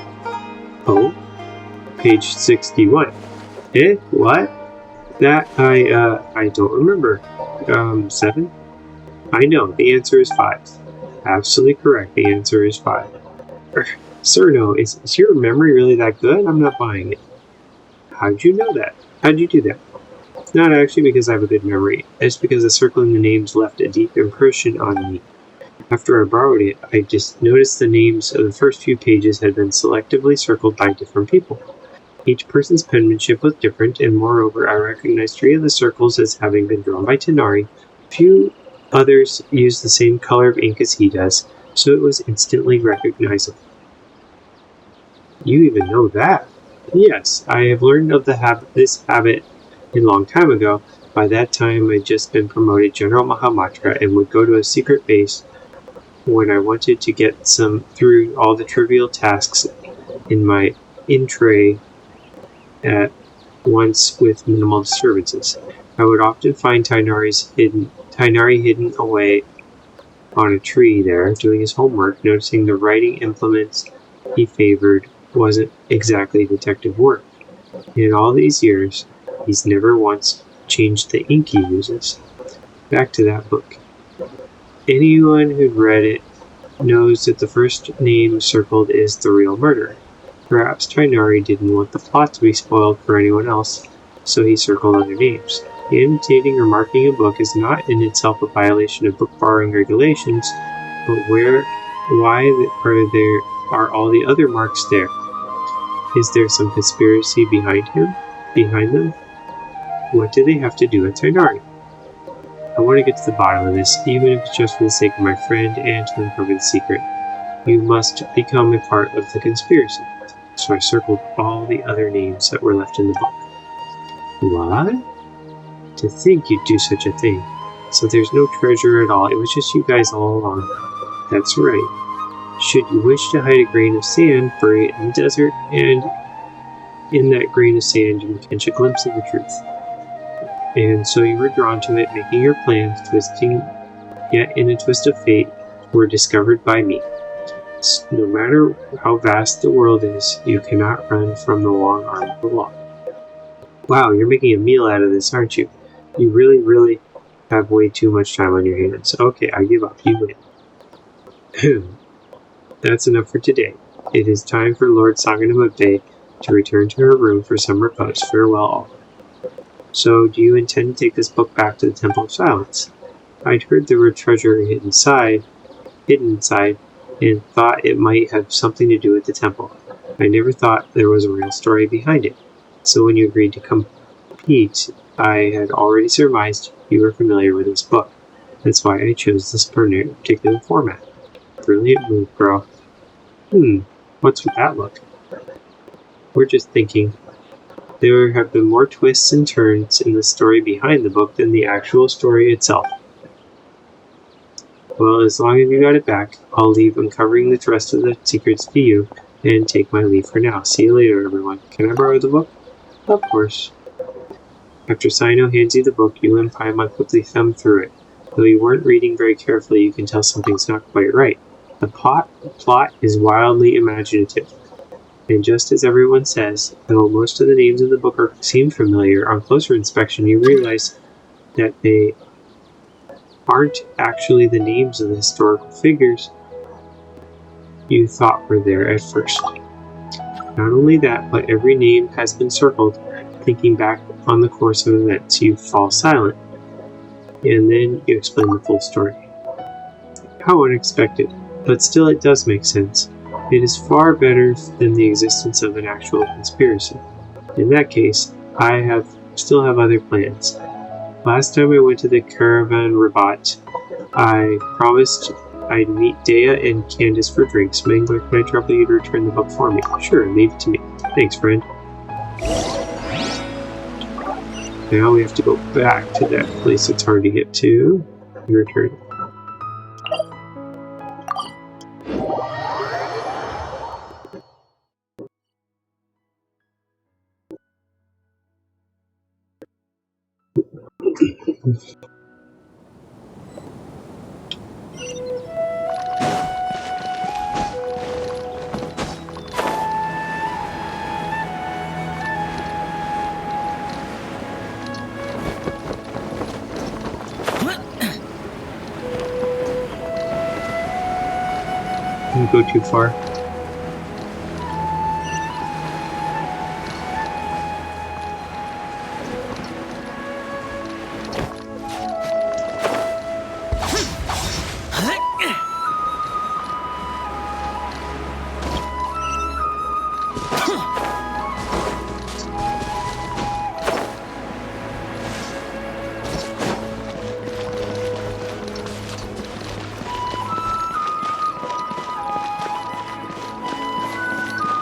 Oh? Page 61. What? That, I don't remember. 7? I know, the answer is 5. Absolutely correct, the answer is 5. Sir, no, is your memory really that good? I'm not buying it. How'd you know that? How'd you do that? Not actually because I have a good memory. It's because the circling the names left a deep impression on me. After I borrowed it, I just noticed the names of the first few pages had been selectively circled by different people. Each person's penmanship was different, and moreover, I recognized 3 of the circles as having been drawn by Tenari. Few others used the same color of ink as he does, so it was instantly recognizable. You even know that? Yes, I have learned of this habit a long time ago. By that time, I'd just been promoted General Mahamatra and would go to a secret base when I wanted to get through all the trivial tasks in my in-tray at once with minimal disturbances. I would often find Tainari hidden away on a tree there, doing his homework, noticing the writing implements he favored wasn't exactly detective work. In all these years, he's never once changed the ink he uses. Back to that book. Anyone who'd read it knows that the first name circled is the real murderer. Perhaps Tainari didn't want the plot to be spoiled for anyone else, so he circled other names. Annotating or marking a book is not in itself a violation of book borrowing regulations, but why are all the other marks there? Is there some conspiracy behind them? What do they have to do with Tainari? I want to get to the bottom of this, even if it's just for the sake of my friend and to uncover the secret. You must become a part of the conspiracy. So I circled all the other names that were left in the book. What? To think you'd do such a thing. So there's no treasure at all, it was just you guys all along. That's right. Should you wish to hide a grain of sand, bury it in the desert, and in that grain of sand you can catch a glimpse of the truth. And so you were drawn to it, making your plans, yet in a twist of fate, were discovered by me. No matter how vast the world is, you cannot run from the long arm of the law. Wow, you're making a meal out of this, aren't you? You really, really have way too much time on your hands. Okay, I give up. You win. That's enough for today. It is time for Lord Sanganamabe to return to her room for some repose. Farewell all. So, do you intend to take this book back to the Temple of Silence? I'd heard there were treasure hidden inside, and thought it might have something to do with the temple. I never thought there was a real story behind it. So when you agreed to compete, I had already surmised you were familiar with this book. That's why I chose this particular format. Brilliant move, bro. What's with that look? We're just thinking. There have been more twists and turns in the story behind the book than the actual story itself. Well, as long as you got it back, I'll leave uncovering the rest of the secrets to you and take my leave for now. See you later, everyone. Can I borrow the book? Of course. After Sino hands you the book, you and Paimon quickly thumb through it. Though you weren't reading very carefully, you can tell something's not quite right. The plot is wildly imaginative. And just as everyone says, though most of the names in the book seem familiar, on closer inspection you realize that they aren't actually the names of the historical figures you thought were there at first. Not only that, but every name has been circled. Thinking back on the course of events, you fall silent, and then you explain the full story. How unexpected. But still it does make sense. It is far better than the existence of an actual conspiracy. In that case, I still have other plans. Last time I went to the Caravan Rabat, I promised I'd meet Dea and Candace for drinks. Mangler, can I trouble you to return the book for me? Sure, leave it to me. Thanks, friend. Now we have to go back to that place that's hard to get to. Return. Didn't go too far.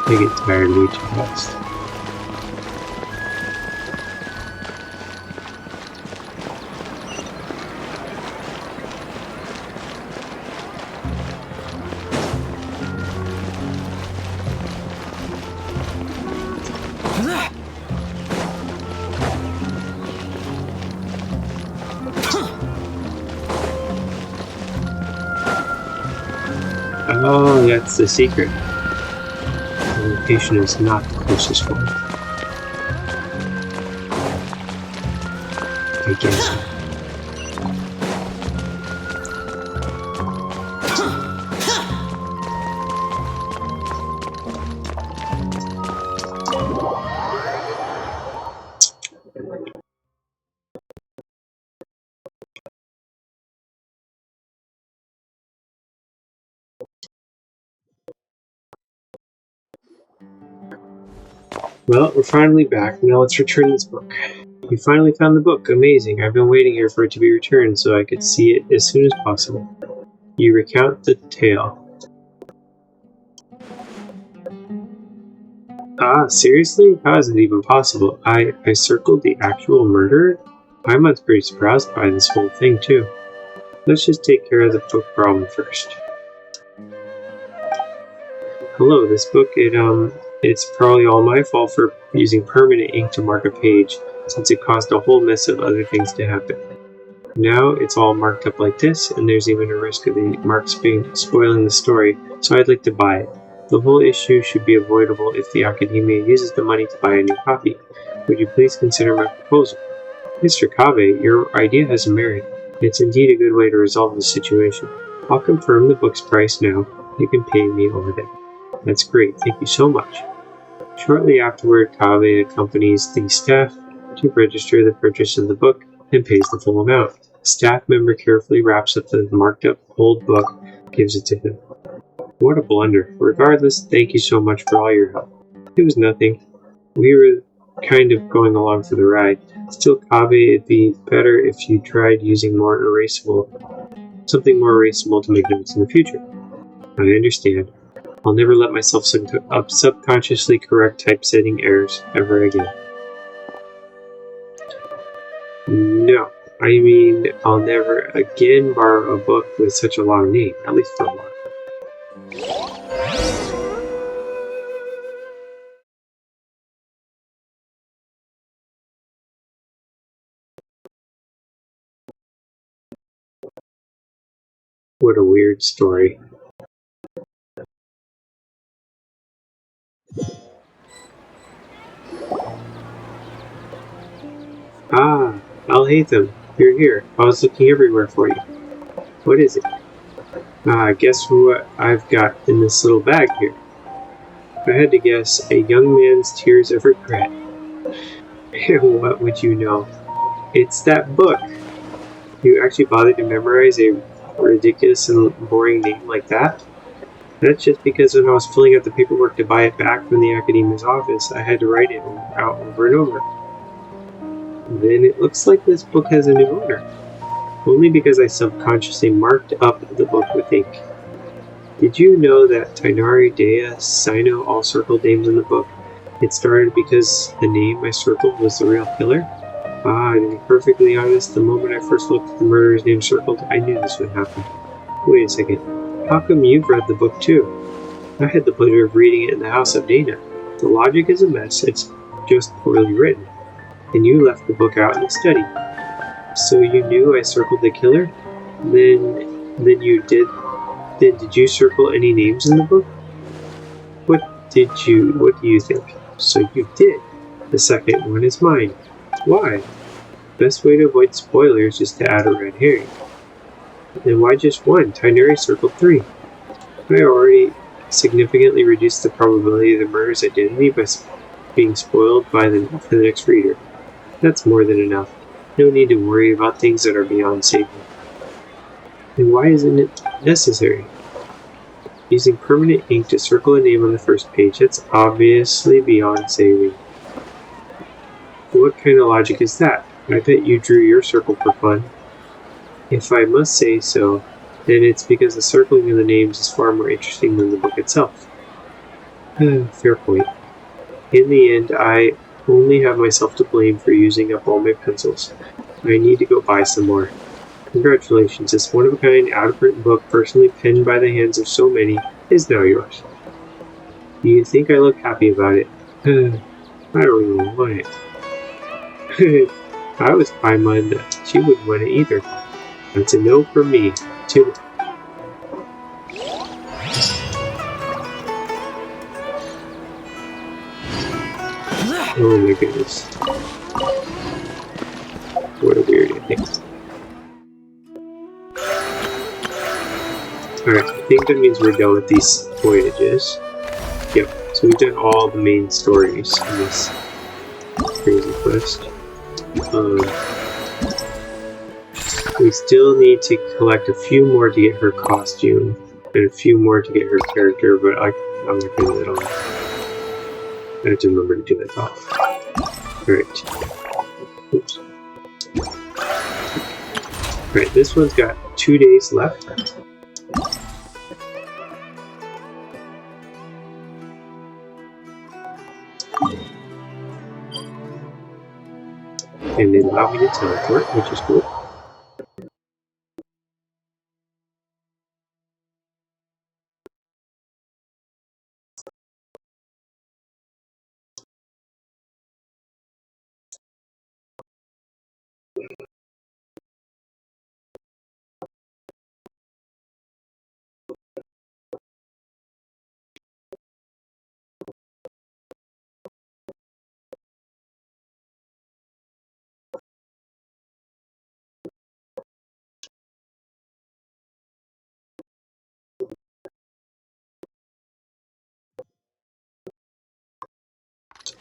I get tired way too fast. Oh, that's the secret. The location is not the closest one. I guess. Well, we're finally back. Now let's return this book. You finally found the book. Amazing. I've been waiting here for it to be returned so I could see it as soon as possible. You recount the tale. Ah, seriously? How is it even possible? I circled the actual murder? I'm pretty surprised by this whole thing, too. Let's just take care of the book problem first. Hello, this book, it's probably all my fault for using permanent ink to mark a page, since it caused a whole mess of other things to happen. Now it's all marked up like this, and there's even a risk of the marks spoiling the story, so I'd like to buy it. The whole issue should be avoidable if the Academia uses the money to buy a new copy. Would you please consider my proposal? Mr. Kave, your idea has merit. It's indeed a good way to resolve the situation. I'll confirm the book's price now. You can pay me over there. That's great, thank you so much. Shortly afterward, Kave accompanies the staff to register the purchase of the book and pays the full amount. A staff member carefully wraps up the marked up old book, gives it to him. What a blunder. Regardless, thank you so much for all your help. It was nothing. We were kind of going along for the ride. Still, Kave, it'd be better if you tried using something more erasable to make notes in the future. I understand. I'll never let myself subconsciously correct typesetting errors ever again. No, I mean, I'll never again borrow a book with such a long name, at least for a while. What a weird story. Ah, Al-Haytham, you're here. I was looking everywhere for you. What is it? Guess what I've got in this little bag here? If I had to guess, a young man's tears of regret. And what would you know? It's that book! You actually bothered to memorize a A ridiculous and boring name like that? That's just because when I was filling out the paperwork to buy it back from the academia's office, I had to write it out over and over. Then it looks like this book has a new owner. Only because I subconsciously marked up the book with ink. Did you know that Tainari, Dea, Sino all circled names in the book? It started because the name I circled was the real killer? To be perfectly honest, the moment I first looked at the murderer's name circled, I knew this would happen. Wait a second. How come you've read the book too? I had the pleasure of reading it in the house of Dana. The logic is a mess, it's just poorly written. And you left the book out in the study. So you knew I circled the killer? Then you did. Then did you circle any names in the book? What do you think? So you did. The second one is mine. Why? Best way to avoid spoilers is to add a red herring. Then why just one? Tainari circled 3. I already significantly reduced the probability of the murderer's identity by being spoiled for the next reader. That's more than enough. No need to worry about things that are beyond saving. Then why isn't it necessary? Using permanent ink to circle a name on the first page, that's obviously beyond saving. What kind of logic is that? I bet you drew your circle for fun. If I must say so, then it's because the circling of the names is far more interesting than the book itself. Fair point. In the end, I only have myself to blame for using up all my pencils. I need to go buy some more. Congratulations, this one-of-a-kind, out-of-print book personally penned by the hands of so many is now yours. Do you think I look happy about it? I don't really want it. I was by mind that she wouldn't want it either. That's a no from me, too. Oh my goodness. What a weird ending. Alright, I think that means we're done with these voyages. Yep, so we've done all the main stories in this crazy quest. We still need to collect a few more to get her costume, and a few more to get her character, but I'm not going to do that all. I have to remember to do that off. Alright. Oops. Alright, this one's got 2 days left. And they allow me to teleport, which is cool.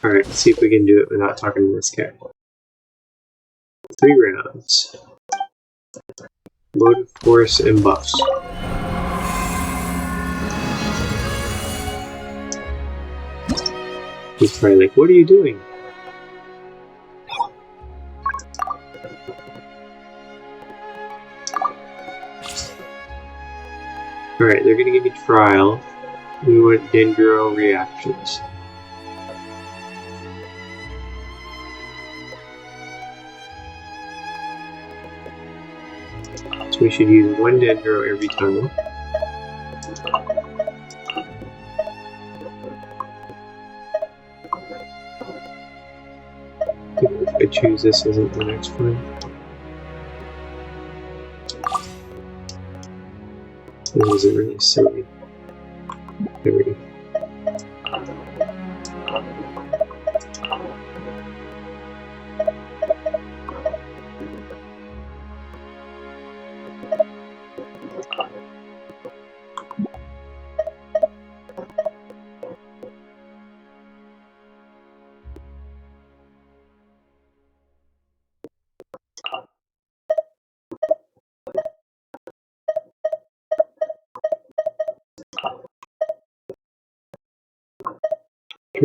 Alright, let's see if we can do it without talking to this guy. 3 rounds. Motive force and buffs. He's probably like, what are you doing? Alright, they're gonna give me trial. We want dendro reactions. So we should use 1 dendro every time. If I choose this isn't the next one. This is really silly. There we go.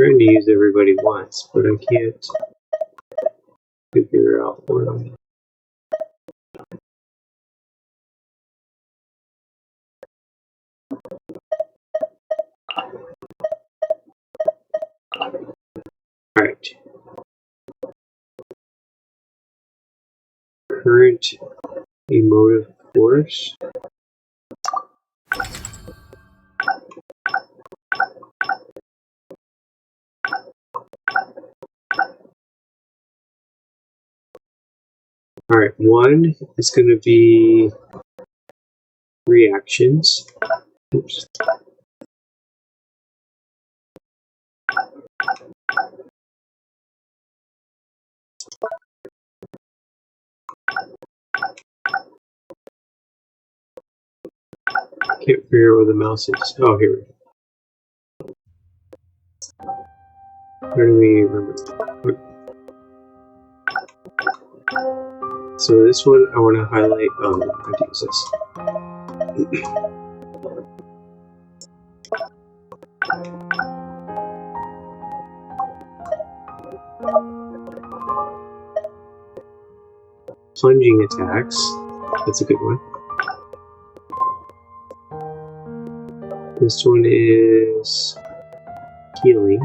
trying to use everybody once, but I can't figure out what I'm. Alright. Current emotive force. Alright, one is going to be reactions. Oops. Can't figure out where the mouse is. Oh, here we go. Where do we remember? So this one I want to highlight. Oh, I have to use this. Plunging attacks. That's a good one. This one is healing.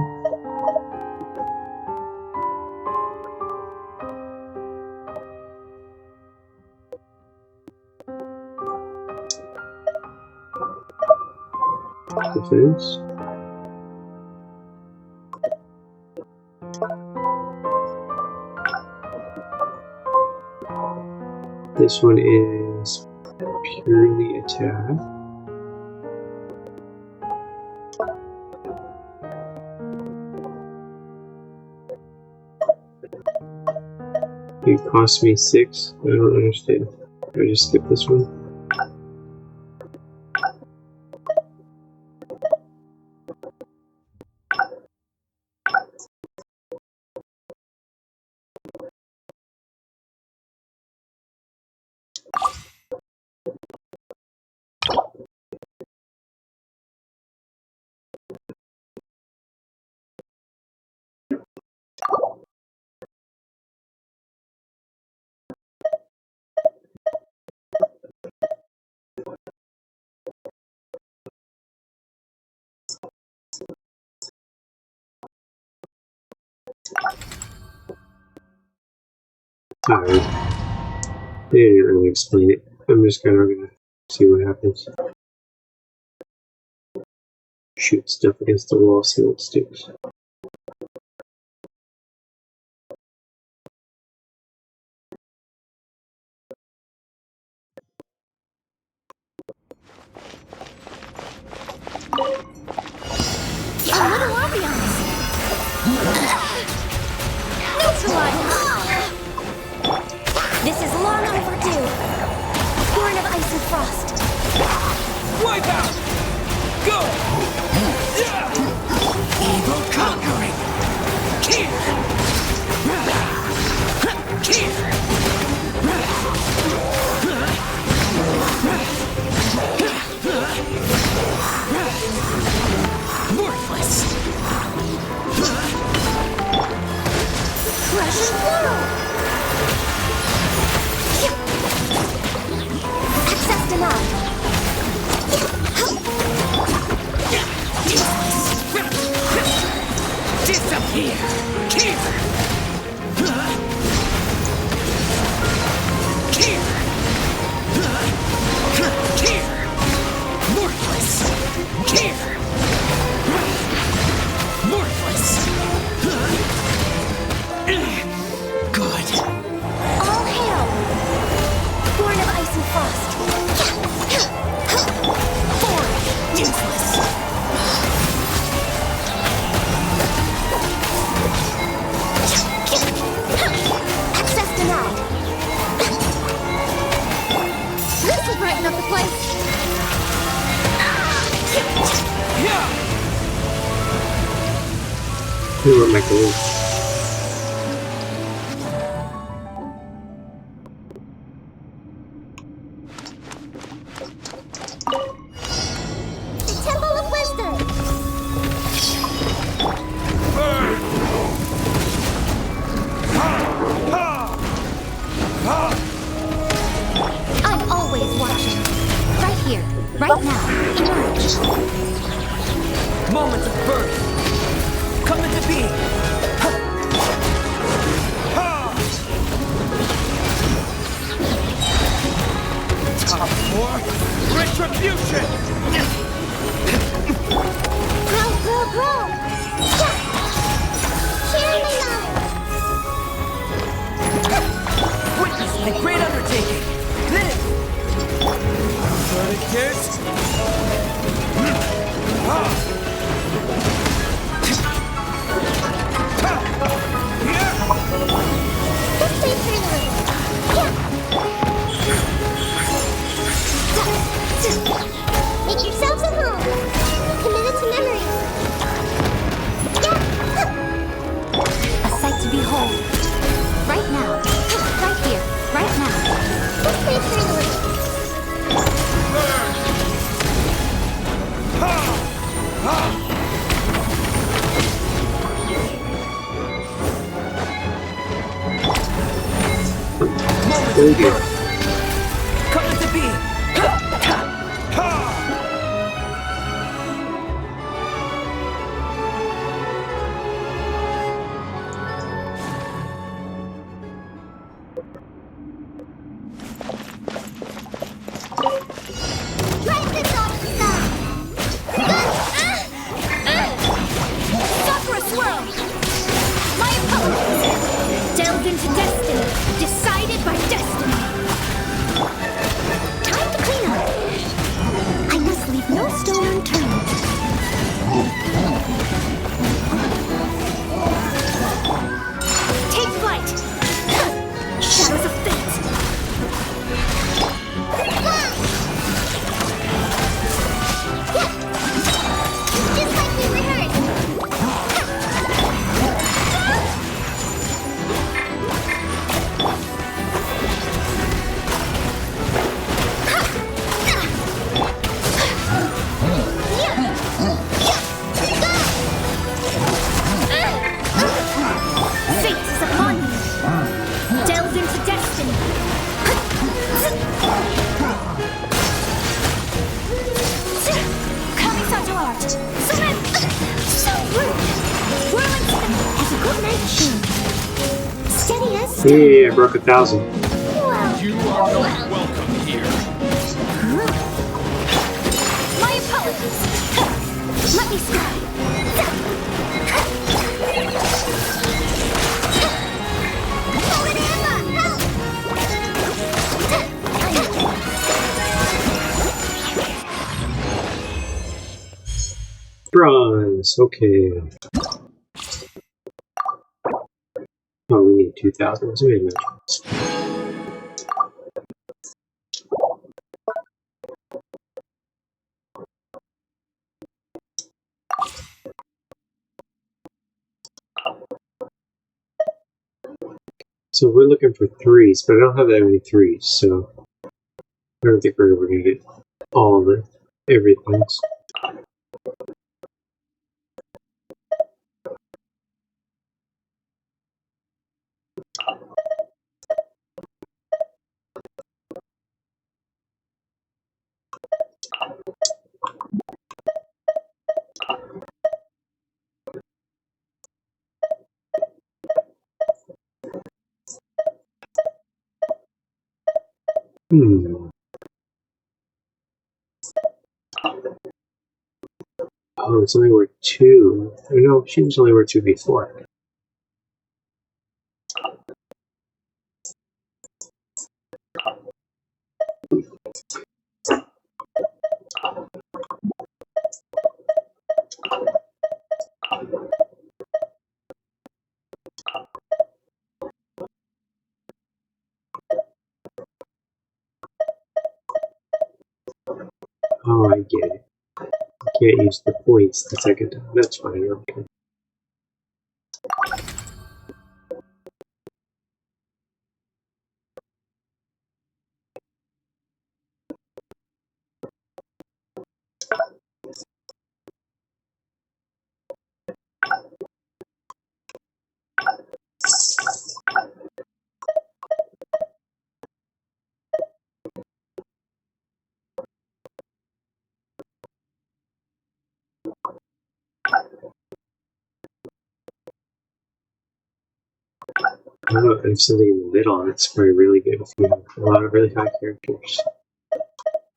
Defense. This one is purely attack. It cost me 6. I don't understand. I just skip this one. Tired. They didn't really explain it. I'm just kind of gonna see what happens. Shoot stuff against the wall, see what sticks. A little ambiance. Neutralize. This is long overdue. Born of ice and frost. Wipe out! Go! Evil conquering! Here! Worthless! Crush and whirl. Access denied. Disappear! Here! Worthless! Here! Worthless! Good. All hail. Born of ice and frost. Foreign! Useless! Access denied. This will brighten up the place. Yeah! We were making it. The Temple of Wisdom. Right now, emerge. Moment of birth. Come into being. Top 4, retribution! Grow, grow, grow. Share my love. Witness the great undertaking. Live! Verdict is... Just wait for a little. Make yourselves at home. Committed to memory. A sight to behold. Right now. Right here. Right now. Just wait for a little. Thank you. Come into being. Drive this off the side. Stop for a swirl. My opponent delved into destiny, decided by destiny. Time to clean up. I must leave no stone unturned. Take flight. Shadows of fate. Just like we rehearsed. Fate is upon you. Delve into destiny. Kamisato art. So rude. Whirling spin as a good night shoe. Steady as stone. Hey, I broke 1,000. Wow. You are not welcome here. My apologies. Let me scribe. Bronze. Okay. Oh, we need 2,000. So wait a minute. So we're looking for 3s, but I don't have that many 3s, so I don't think we're ever going to get all of it. Everything's. Oh, it's only worth 2. Oh, no, she was only worth 2 before. Oh, I get it. I can't use the points the second time. That's fine. Okay. don't know, if there's something in the middle, that's probably really good if you have a lot of really high characters.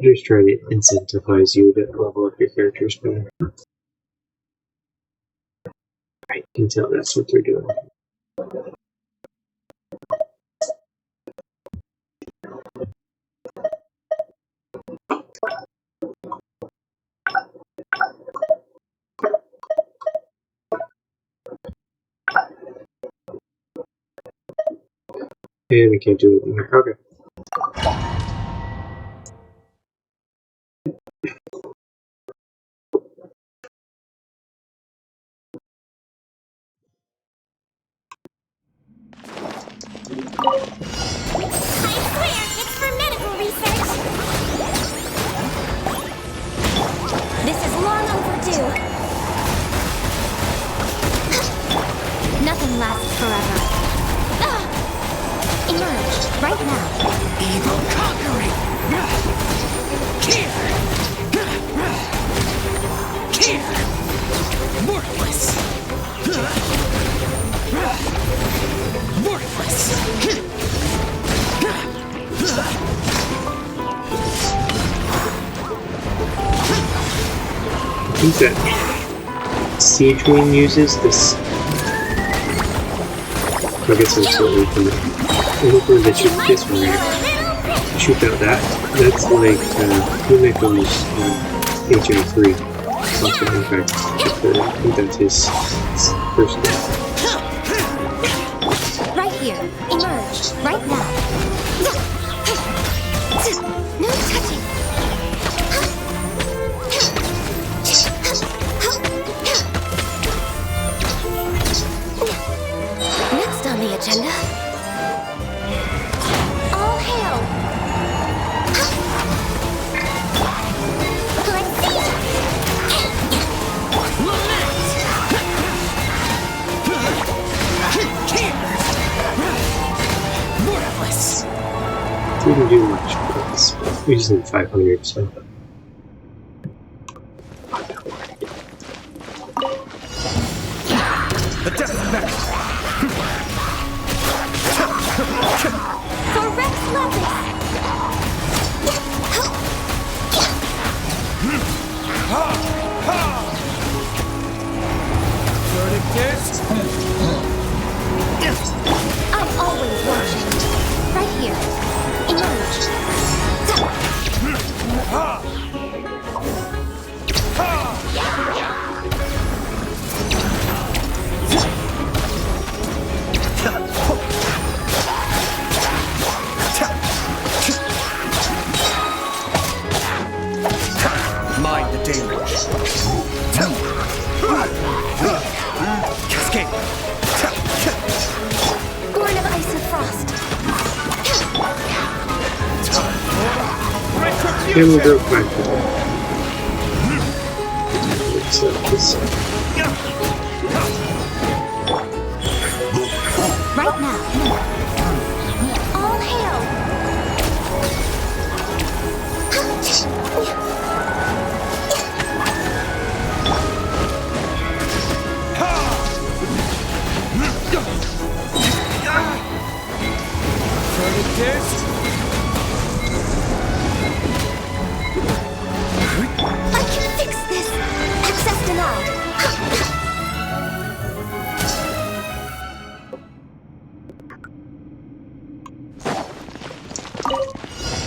Just try to incentivize you to level up your characters better. I can tell that's what they're doing. And we can't do anything here. Okay. I swear, it's for medical research. This is long overdue. Nothing lasts forever. Emerge right now. Evil conquering! Here! Here! Worthless! Worthless! I think that Siege Wing uses this. I guess that's what we can. Hopefully that shoot this one here. Shoot out that. That's like Kumiko's HM3. Something in fact. I think that's his first name. Right here. Emerge right now. No touching. Next on the agenda. All hail. Let's see. Worthless! Didn't do much, but we just need 500, so. The death metal! For Rex Levis. Verdict is... I'm always watching. Right here. Emerge. Mind the deluge. Cascade. Born of ice and frost. And we'll go back to Looks like this. Right now. All hail. Verdict is... I can fix this. Access denied.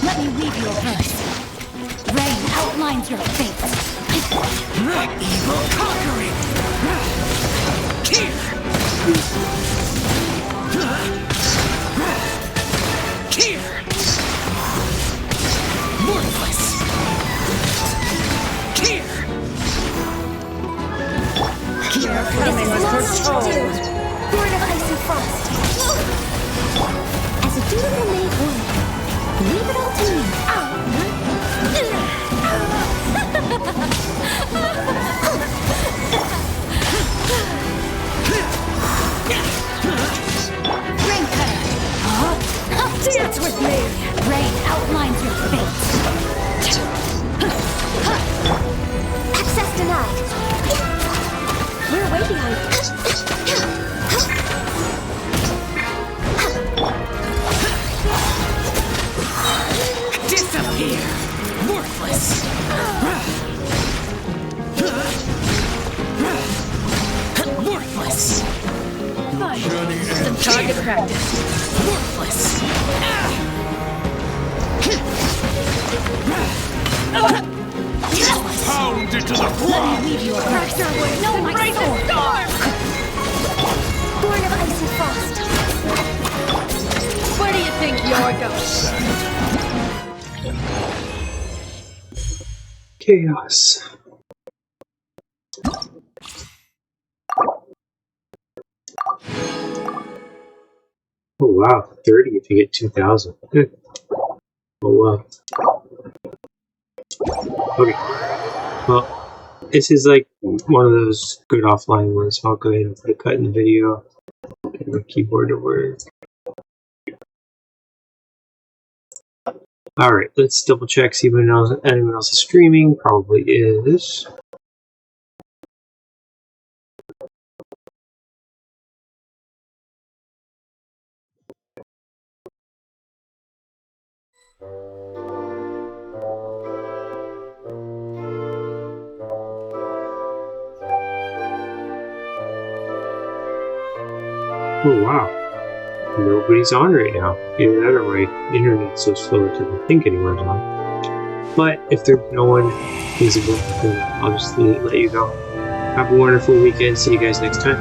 Let me weave you a verse. Rain outlines your fate. Evil conquering! Here! Here! Worthless! Here! This is long overdue. Born of ice and frost. As a dutiful maid would, leave it all to me. Rain cutter. Dance with me. Rain outlines your fate. Access denied. We're way behind. Worthless. Worthless. Some target practice. Worthless. Pounded to the ground. Leave your pressure with no my sword. Born of ice and frost. Where do you think you're going? Chaos. Oh wow, 30 if you get 2,000. Good. Oh wow. Okay. Well, this is like one of those good offline ones, so I'll go ahead and put a cut in the video. Get my keyboard to work. Alright, let's double check, see if anyone else is streaming. Probably is. Oh wow. Nobody's on right now. Either that or my internet's so slow it doesn't think anyone's on. But if there's no one visible, then I'll just let you go. Have a wonderful weekend. See you guys next time.